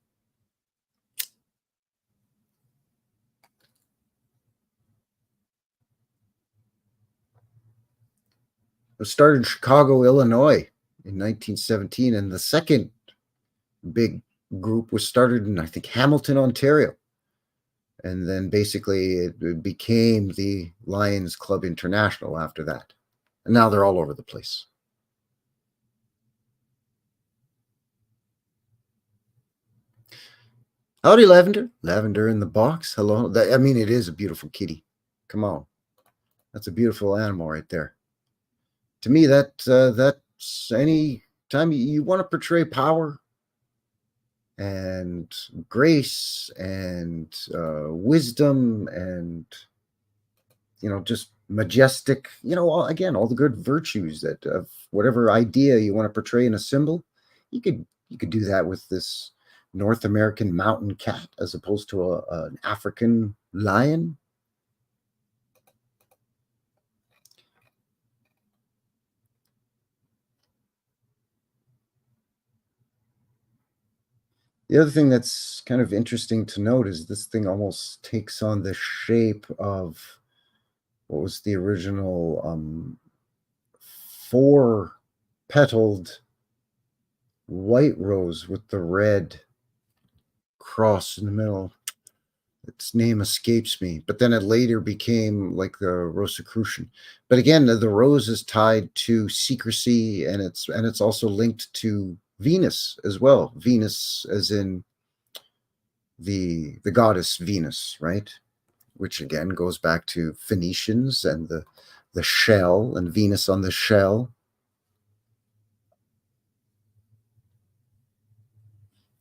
It started in Chicago, Illinois in 1917, and the second big group was started in, I think, Hamilton, Ontario. And then basically it became the Lions Club International after that. And now they're all over the place. Howdy, Lavender. Lavender in the box. Hello. I mean, it is a beautiful kitty. Come on. That's a beautiful animal right there. To me, that's any time you want to portray power and grace and wisdom and, just majestic, again, all the good virtues that of whatever idea you want to portray in a symbol, you could do that with this North American mountain cat as opposed to an African lion. The other thing that's kind of interesting to note is this thing almost takes on the shape of what was the original 4-petaled white rose with the red cross in the middle. Its name escapes me, but then it later became like the Rosicrucian. But again, the rose is tied to secrecy, and it's also linked to Venus as well. Venus as in the goddess Venus, right? Which again goes back to Phoenicians and the shell and Venus on the shell.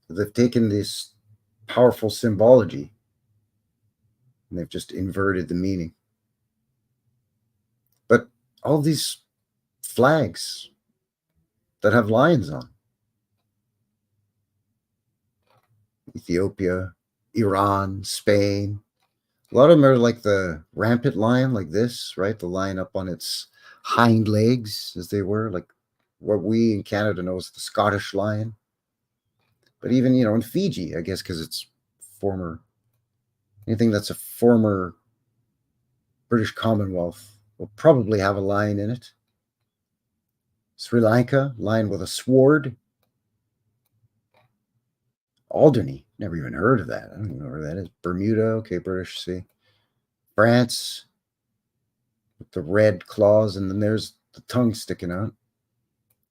They've taken this powerful symbology and they've just inverted the meaning. But all these flags that have lions on, Ethiopia, Iran, Spain, a lot of them are like the rampant lion, like this, right? The lion up on its hind legs, as they were, like what we in Canada know as the Scottish lion. But even, in Fiji, I guess, because it's anything that's a former British Commonwealth will probably have a lion in it. Sri Lanka, lion with a sword. Alderney, never even heard of that. I don't even know where that is. Bermuda, okay, British Sea. France, with the red claws, and then there's the tongue sticking out.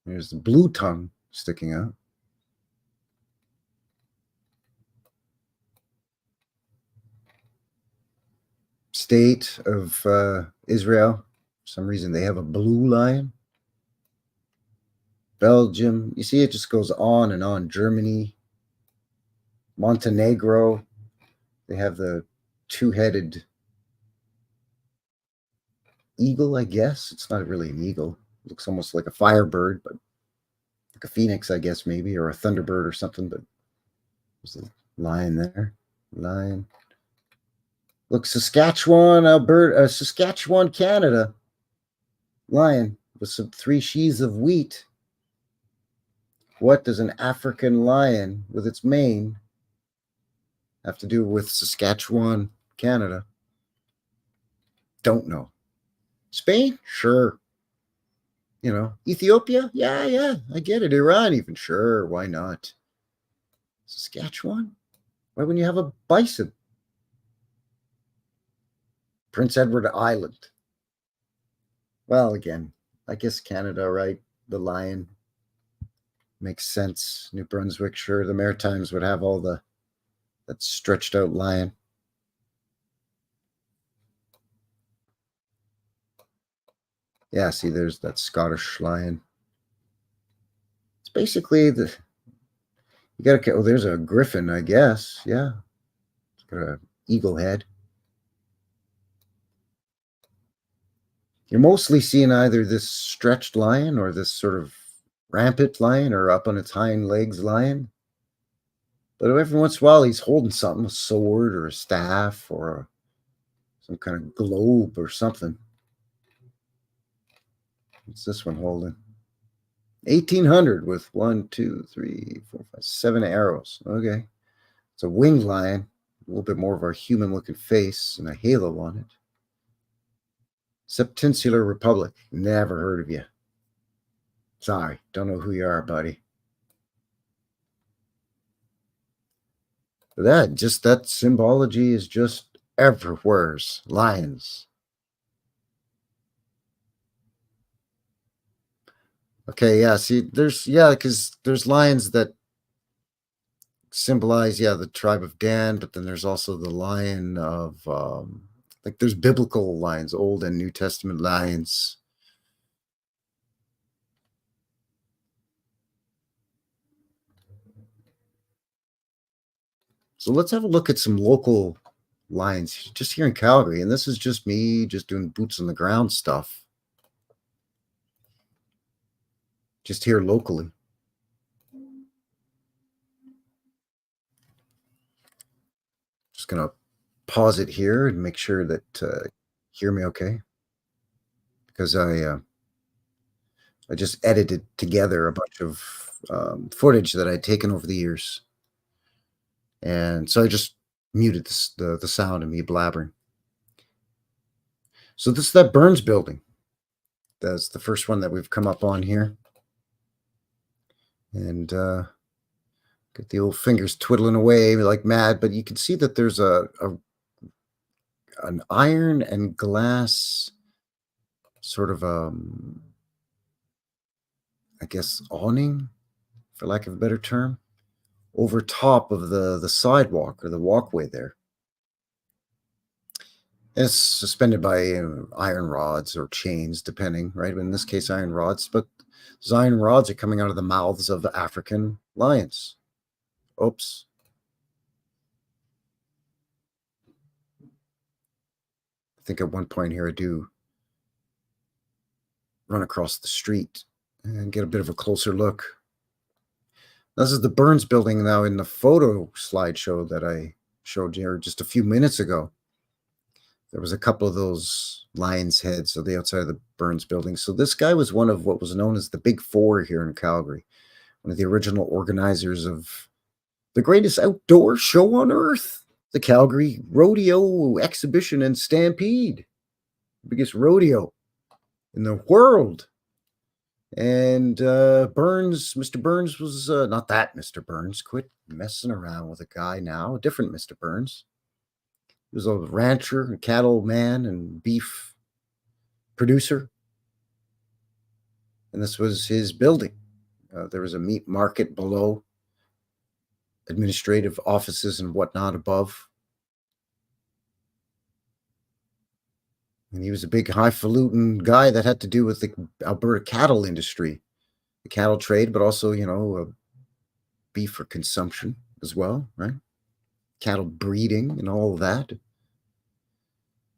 There's the blue tongue sticking out. State of Israel, for some reason they have a blue lion. Belgium, you see it just goes on and on. Germany, Montenegro, they have the two-headed eagle, I guess. It's not really an eagle. Looks almost like a firebird, but like a phoenix, I guess, maybe, or a thunderbird or something. But there's a lion there. Lion. Look, Saskatchewan, Alberta, Saskatchewan, Canada. Lion with some 3 sheaves of wheat. What does an African lion with its mane have to do with Saskatchewan, Canada? Don't know. Spain? Sure. You know, Ethiopia? Yeah, I get it. Iran even? Sure, why not? Saskatchewan? Why wouldn't you have a bison? Prince Edward Island. Well, again, I guess Canada, right? The lion. Makes sense. New Brunswick, sure. The Maritimes would have all that stretched out lion. Yeah, see, there's that Scottish lion. It's basically you gotta, oh, there's a griffin, I guess. Yeah. It's got an eagle head. You're mostly seeing either this stretched lion or this sort of rampant lion or up on its hind legs lion. But every once in a while, he's holding something, a sword or a staff or some kind of globe or something. What's this one holding? 1800 with 1, 2, 3, 4, 5, 7 arrows. Okay. It's a winged lion, a little bit more of a human-looking face and a halo on it. Septinsular Republic. Never heard of you. Sorry, don't know who you are, buddy. But that symbology is just everywhere. Lions. Okay, yeah, see, because there's lions that symbolize, the tribe of Dan, but then there's also the lion of, like there's biblical lions, Old and New Testament lions. So let's have a look at some local lions just here in Calgary. And this is just me just doing boots on the ground stuff. Just here locally. Just going to pause it here and make sure that hear me okay. Because I just edited together a bunch of footage that I'd taken over the years. And so I just muted the sound of me blabbering. So this is that Burns building. That's the first one that we've come up on here. And get the old fingers twiddling away like mad. But you can see that there's an iron and glass sort of, I guess, awning, for lack of a better term, over top of the sidewalk or the walkway there. And it's suspended by iron rods or chains, depending, right? In this case, iron rods. But those iron rods are coming out of the mouths of African lions. Oops. I think at one point here I do run across the street and get a bit of a closer look. This is the Burns building now in the photo slideshow that I showed you just a few minutes ago. There was a couple of those lion's heads on the outside of the Burns building. So this guy was one of what was known as the Big Four here in Calgary, one of the original organizers of the greatest outdoor show on earth, the Calgary Rodeo Exhibition and Stampede, biggest rodeo in the world. And Mr. Burns was not that Mr. Burns. Quit messing around with a guy now, a different Mr. Burns. He was a rancher, a cattle man, and beef producer. And this was his building. There was a meat market below, administrative offices and whatnot above. And he was a big highfalutin guy that had to do with the Alberta cattle industry, the cattle trade, but also, beef for consumption as well, right? Cattle breeding and all of that.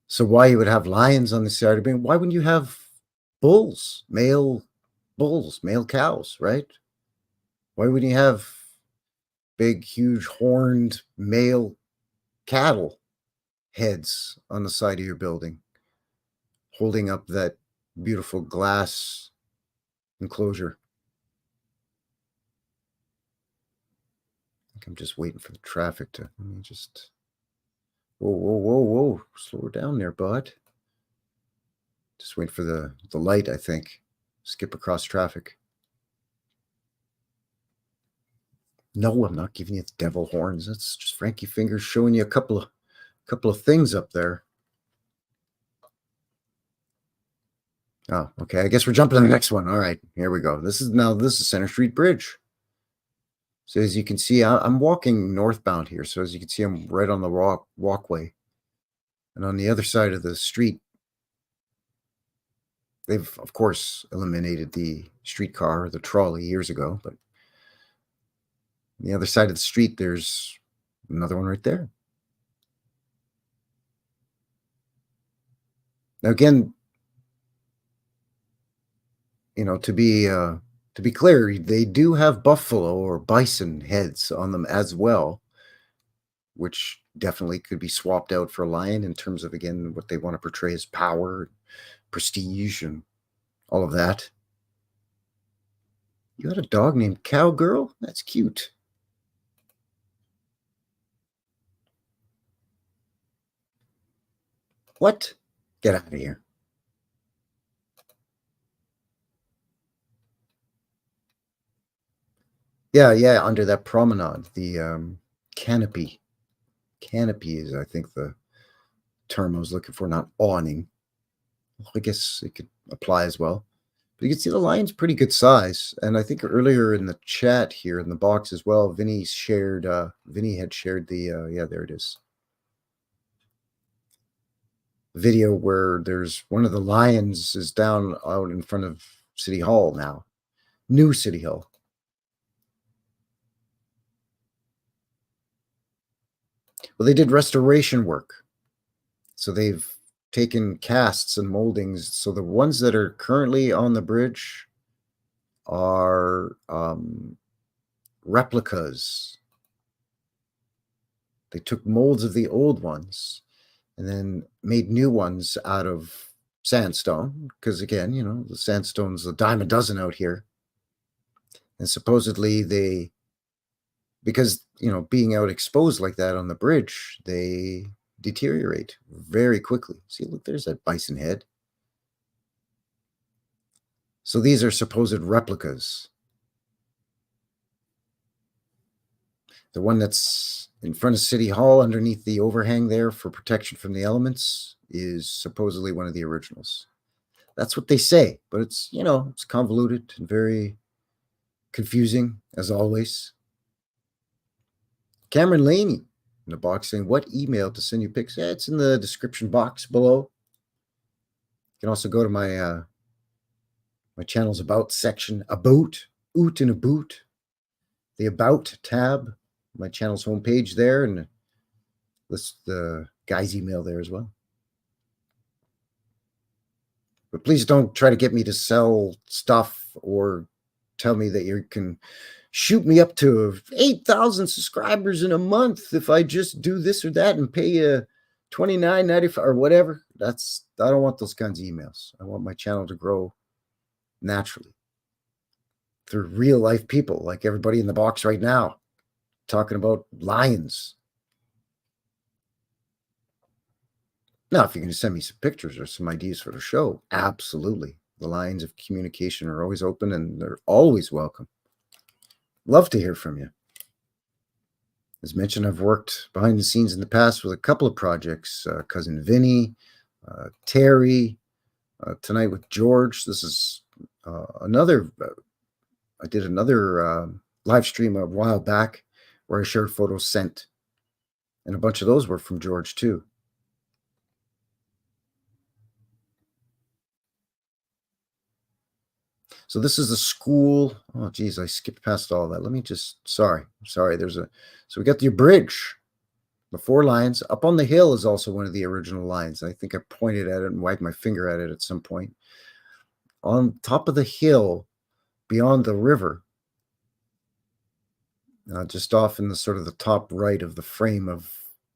So why you would have lions on the side of being? Why wouldn't you have bulls, male cows, right? Why wouldn't you have big, huge, horned male cattle heads on the side of your building, holding up that beautiful glass enclosure? I think I'm just waiting for the traffic to, let me just, whoa. Slow down there, bud. Just wait for the light, I think. Skip across traffic. No, I'm not giving you the devil horns. That's just Frankie Fingers showing you a couple of things up there. Oh, okay. I guess we're jumping to the next one. All right, here we go. This is Center Street Bridge. So as you can see, I'm walking northbound here. So as you can see, I'm right on the walkway. And on the other side of the street, they've, of course, eliminated the streetcar or the trolley years ago. But on the other side of the street, there's another one right there. Now, again, you know, to be clear, they do have buffalo or bison heads on them as well, which definitely could be swapped out for a lion in terms of, again, what they want to portray as power, prestige, and all of that. You had a dog named Cowgirl? That's cute. What? Get out of here. Yeah, under that promenade, the canopy. Canopy is, I think, the term I was looking for, not awning. I guess it could apply as well. But you can see the lion's pretty good size. And I think earlier in the chat here in the box as well, Vinny had shared the, yeah, there it is. Video where there's one of the lions is down out in front of City Hall now. New City Hall. Well, they did restoration work. So they've taken casts and moldings. So the ones that are currently on the bridge are replicas. They took molds of the old ones and then made new ones out of sandstone. Because again, you know, the sandstone's a dime a dozen out here. And supposedly because, you know, being out exposed like that on the bridge, they deteriorate very quickly. See, look, there's that bison head. So these are supposed replicas. The one that's in front of City Hall underneath the overhang there for protection from the elements is supposedly one of the originals. That's what they say, but it's, you know, it's convoluted and very confusing as always. Cameron Laney in the box saying, what email to send you pics? Yeah, it's in the description box below. You can also go to my my channel's about section, about, oot in a boot, the about tab, my channel's homepage there, and list the guy's email there as well. But please don't try to get me to sell stuff or tell me that you can shoot me up to 8,000 subscribers in a month if I just do this or that and pay you $29.95 or whatever. I don't want those kinds of emails. I want my channel to grow naturally through real life people like everybody in the box right now talking about lions. Now, if you're going to send me some pictures or some ideas for the show, absolutely. The lines of communication are always open and they're always welcome. Love to hear from you. As mentioned, I've worked behind the scenes in the past with a couple of projects. Cousin Vinny, Terry, tonight with George. This is another, I did another live stream a while back where I shared photos sent. And a bunch of those were from George too. So this is the school. Oh, geez, I skipped past all that. Let me just, sorry. So we got the bridge, the 4 lions. Up on the hill is also one of the original lions. I think I pointed at it and wagged my finger at it at some point. on top of the hill beyond the river, just off in the sort of the top right of the frame of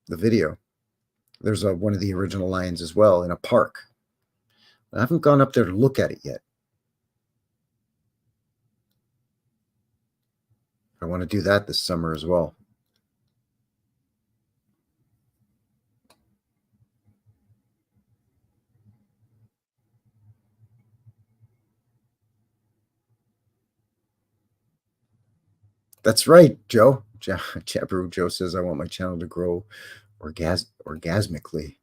the video, there's one of the original lions as well in a park. I haven't gone up there to look at it yet. I want to do that this summer as well. That's right, Joe. Jabberoo Joe says, I want my channel to grow orgasmically.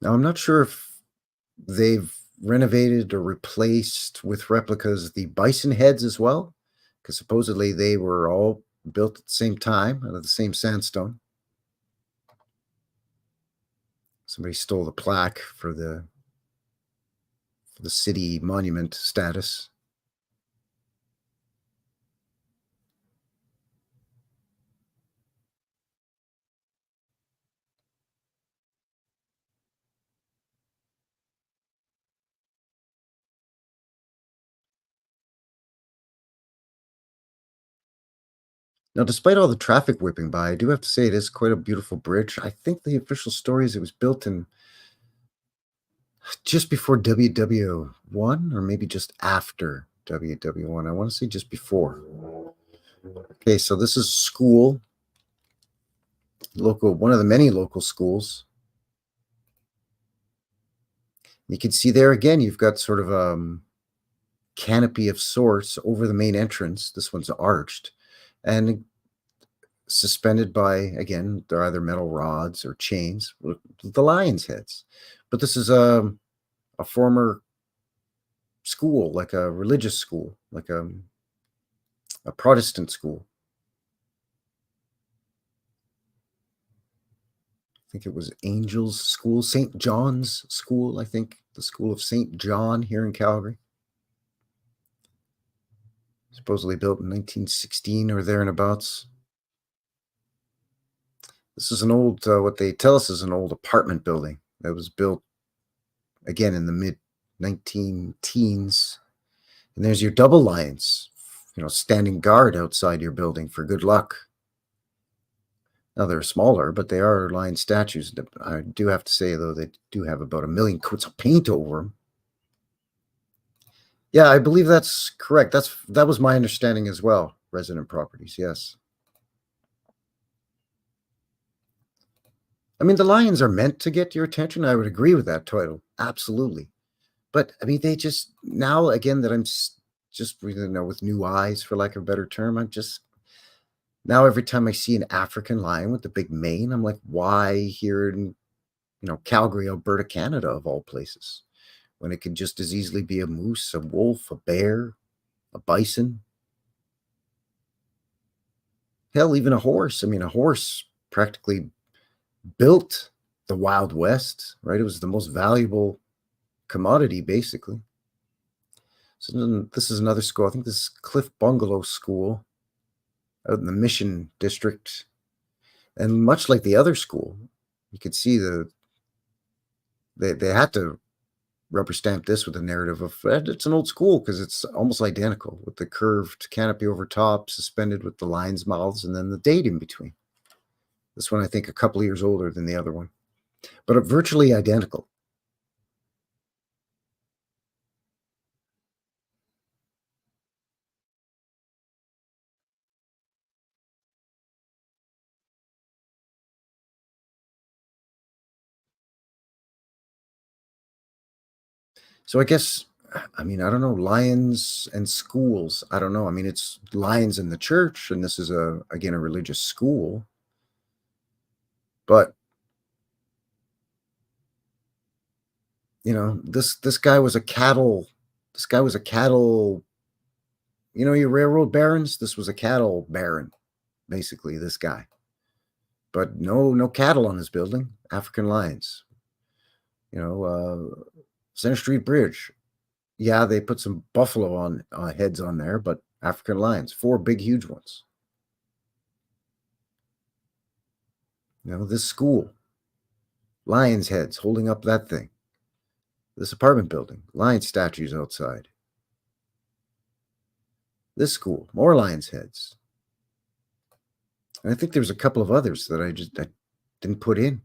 Now, I'm not sure if they've renovated or replaced with replicas the bison heads as well, because supposedly they were all built at the same time out of the same sandstone. Somebody stole the plaque for the city monument status. Now, despite all the traffic whipping by, I do have to say it is quite a beautiful bridge. I think the official story is it was built in just before WW1 or maybe just after WW1. I want to say just before. Okay, so this is school. One of the many local schools. You can see there again, you've got sort of a canopy of sorts over the main entrance. This one's arched and suspended by, again, they're either metal rods or chains with the lion's heads. But this is a former school, like a religious school, like a Protestant school. I think it was Angels School, St. John's School, I think, the School of St. John here in Calgary. Supposedly built in 1916 or thereabouts. This is an old, what they tell us is an old apartment building that was built, again, in the mid-19-teens. And there's your double lions, standing guard outside your building for good luck. Now, they're smaller, but they are lion statues. I do have to say, though, they do have about 1 million coats of paint over them. Yeah, I believe that's correct. That was my understanding as well, Resident Properties, yes. I mean, the lions are meant to get your attention. I would agree with that title. Absolutely. But, I mean, they just, now, again, that I'm just with new eyes, for lack of a better term, now every time I see an African lion with the big mane, I'm like, why here in, Calgary, Alberta, Canada, of all places, when it could just as easily be a moose, a wolf, a bear, a bison, hell, even a horse. I mean, a horse practically built the Wild West, right? It was the most valuable commodity, basically. So then this is another school. I think this is Cliff Bungalow School out in the Mission District. And much like the other school, you could see they had to rubber stamp this with a narrative of it's an old school because it's almost identical with the curved canopy over top, suspended with the lion's mouths, and then the date in between. This one, I think, a couple of years older than the other one, but virtually identical. So I guess, I mean, I don't know, lions and schools. I don't know. I mean, it's lions in the church, and this is again, a religious school. But, this guy was a cattle, your railroad barons, this was a cattle baron, basically, this guy. But no cattle on his building, African lions. Center Street Bridge. Yeah, they put some buffalo on heads on there, but African lions, 4 big, huge ones. This school, lions' heads holding up that thing. This apartment building, lion statues outside. This school, more lions' heads. And I think there's a couple of others that I didn't put in.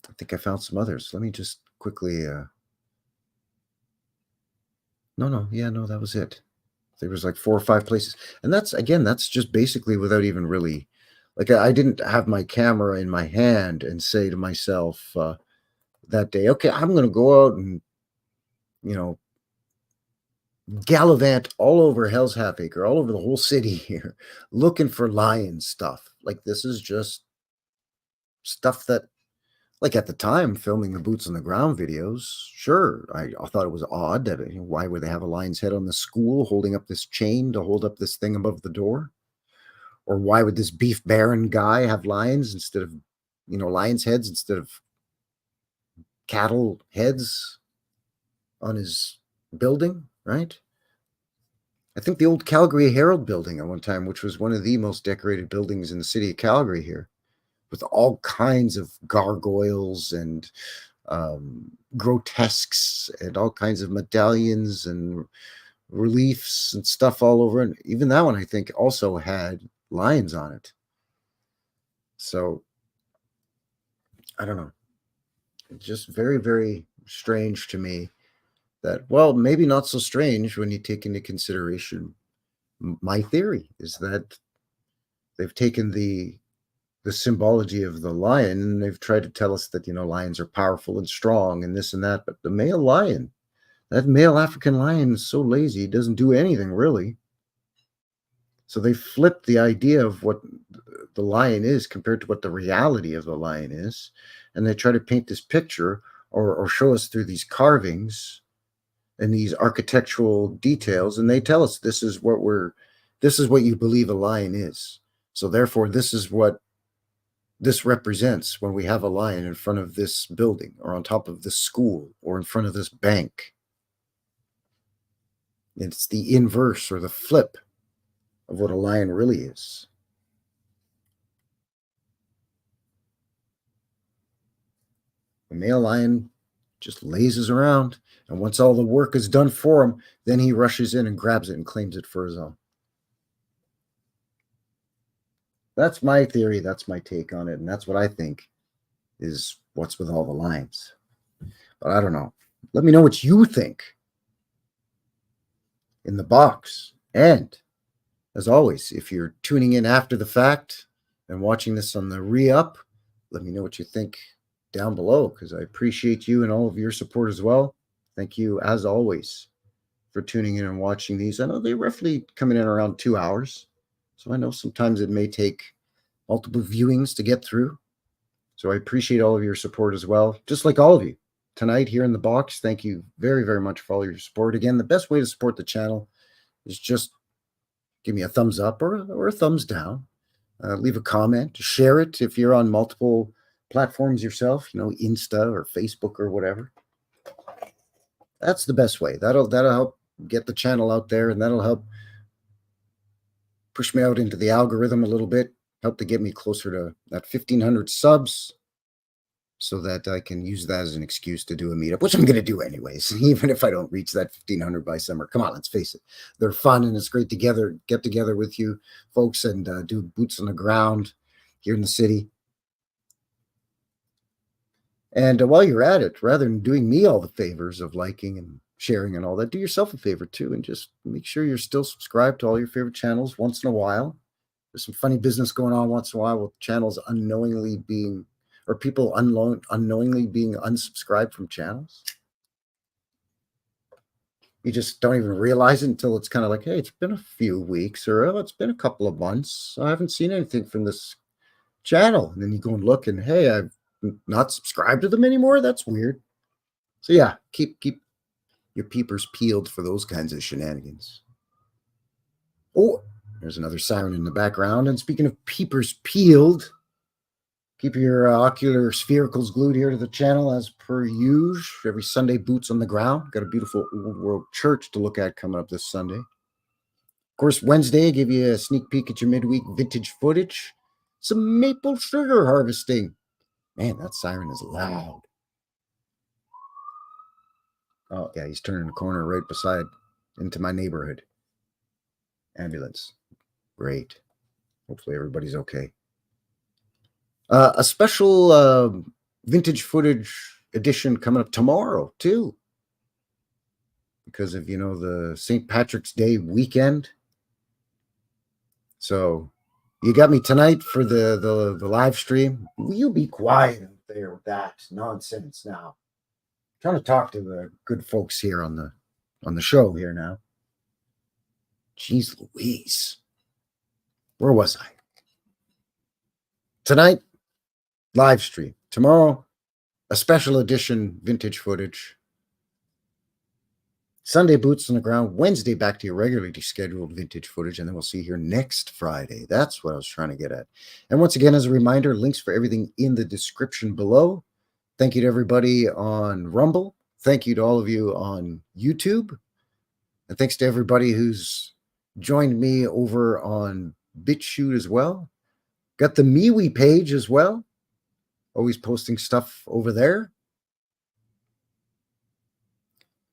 I think I found some others. Let me just quickly. No, that was it. There was like 4 or 5 places, and that's just basically without even really, like, I didn't have my camera in my hand and say to myself that day, okay, I'm going to go out and gallivant all over Hell's Half Acre, all over the whole city here, looking for lion stuff. Like, this is just stuff that, like, at the time, filming the boots on the ground videos, sure, I thought it was odd that, why would they have a lion's head on the school holding up this chain to hold up this thing above the door? Or why would this beef baron guy have lions instead of, lions' heads instead of cattle heads on his building, right? I think the old Calgary Herald building at one time, which was one of the most decorated buildings in the city of Calgary here, with all kinds of gargoyles and grotesques and all kinds of medallions and reliefs and stuff all over. And even that one, I think, also had lions on it. So, I don't know. It's just very, very strange to me that, well, maybe not so strange when you take into consideration my theory is that they've taken the symbology of the lion and they've tried to tell us that, lions are powerful and strong and this and that. But the male lion, that male African lion, is so lazy, he doesn't do anything really. So they flipped the idea of what the lion is compared to what the reality of the lion is. And they try to paint this picture or show us through these carvings and these architectural details. And they tell us this is what you believe a lion is. So therefore, this is what this represents when we have a lion in front of this building or on top of this school or in front of this bank. It's the inverse or the flip of what a lion really is. The male lion just lazes around, and once all the work is done for him, then he rushes in and grabs it and claims it for his own. That's my theory. That's my take on it. And that's what I think is what's with all the lions. But I don't know. Let me know what you think in the box. And as always, if you're tuning in after the fact and watching this on the re-up, let me know what you think down below, because I appreciate you and all of your support as well. Thank you, as always, for tuning in and watching these. I know they roughly coming in around 2 hours. So I know sometimes it may take multiple viewings to get through. So I appreciate all of your support as well, just like all of you. Tonight here in the box, thank you very, very much for all your support. Again, the best way to support the channel is just give me a thumbs up or a thumbs down. Leave a comment, share it if you're on multiple platforms yourself, Insta or Facebook or whatever. That's the best way. That'll help get the channel out there, and that'll help push me out into the algorithm a little bit, help to get me closer to that 1,500 subs so that I can use that as an excuse to do a meetup, which I'm going to do anyways, even if I don't reach that 1,500 by summer. Come on, let's face it. They're fun, and it's great to get together with you folks and do boots on the ground here in the city. And while you're at it, rather than doing me all the favors of liking and sharing and all that, do yourself a favor too, and just make sure you're still subscribed to all your favorite channels once in a while. There's some funny business going on once in a while with channels unknowingly being, or people unknowingly being unsubscribed from channels. You just don't even realize it until it's kind of like, hey, it's been a few weeks, or oh, it's been a couple of months. I haven't seen anything from this channel. And then you go and look and, hey, I've not subscribed to them anymore. That's weird. So yeah, keep your peepers peeled for those kinds of shenanigans. Oh, there's another siren in the background. And speaking of peepers peeled, keep your ocular sphericals glued here to the channel as per usual. Every Sunday, boots on the ground. Got a beautiful old world church to look at coming up this Sunday. Of course, Wednesday, I give you a sneak peek at your midweek vintage footage. some maple sugar harvesting. Man, that siren is loud. Oh, yeah, he's turning the corner right beside into my neighborhood. Ambulance. Great. Hopefully everybody's okay. A special vintage footage edition coming up tomorrow, too. Because of, the St. Patrick's Day weekend. So you got me tonight for the live stream. Will you be quiet out there with that nonsense now? I'm trying to talk to the good folks here on the show here now. Jeez Louise. Where was I? Tonight, live stream. Tomorrow, a special edition vintage footage. Sunday, boots on the ground. Wednesday, back to your regularly scheduled vintage footage. And then we'll see you here next Friday. That's what I was trying to get at. And once again, as a reminder, links for everything in the description below. Thank you to everybody on Rumble. Thank you to all of you on YouTube. And thanks to everybody who's joined me over on BitChute as well. Got the MeWe page as well. Always posting stuff over there.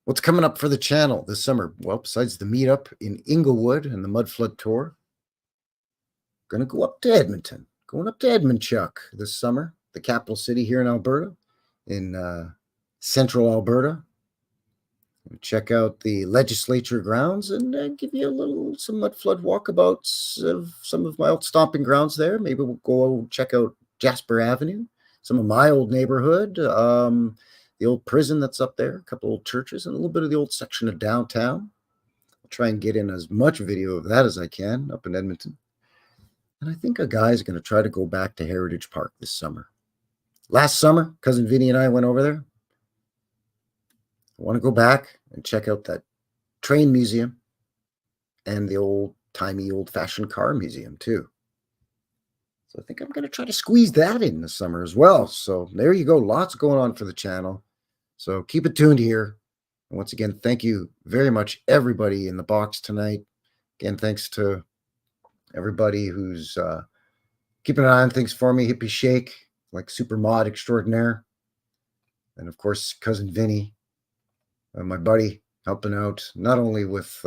What's coming up for the channel this summer? Well, besides the meetup in Inglewood and the Mudflood tour, going to go up to Edmonton. Going up to Edmonchuck this summer, the capital city here in Alberta, in central Alberta. Check out the legislature grounds and give you some Mudflood walkabouts of some of my old stomping grounds there. Maybe we'll go check out Jasper Avenue, some of my old neighborhood, the old prison that's up there, a couple old churches, and a little bit of the old section of downtown. I'll try and get in as much video of that as I can up in Edmonton. And I think a guy's going to try to go back to Heritage Park this summer. Last summer, Cousin Vinny and I went over there. I want to go back and check out that train museum and the old-timey, old-fashioned car museum, too. So I think I'm going to try to squeeze that in this summer as well. So there you go. Lots going on for the channel. So keep it tuned here. And once again, thank you very much, everybody in the box tonight. Again, thanks to everybody who's keeping an eye on things for me. Hippie Shake, like Super Mod Extraordinaire. And, of course, Cousin Vinny, my buddy, helping out not only with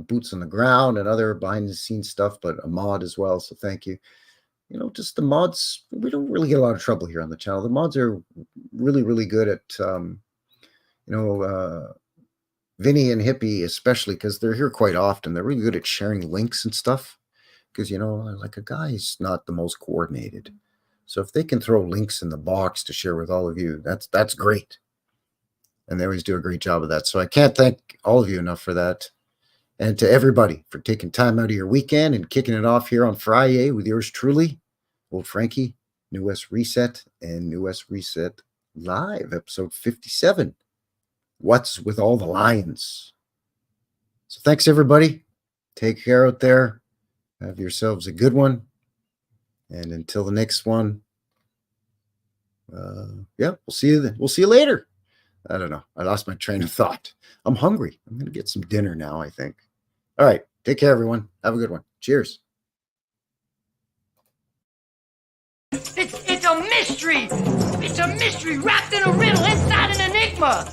boots on the ground and other behind-the-scenes stuff, but a mod as well. So thank you. Just the mods, we don't really get a lot of trouble here on the channel. The mods are really, really good at, Vinny and Hippie especially, because they're here quite often. They're really good at sharing links and stuff because, like a guy's not the most coordinated. So if they can throw links in the box to share with all of you, that's great. And they always do a great job of that. So I can't thank all of you enough for that. And to everybody for taking time out of your weekend and kicking it off here on Friday with yours truly, Old Frankie, New West Reset, and New West Reset Live, episode 57. What's with all the lions? So thanks, everybody. Take care out there. Have yourselves a good one. And until the next one, we'll see you. We'll see you later. I don't know. I lost my train of thought. I'm hungry. I'm going to get some dinner now, I think. All right. Take care, everyone. Have a good one. Cheers. It's a mystery. It's a mystery wrapped in a riddle inside an enigma.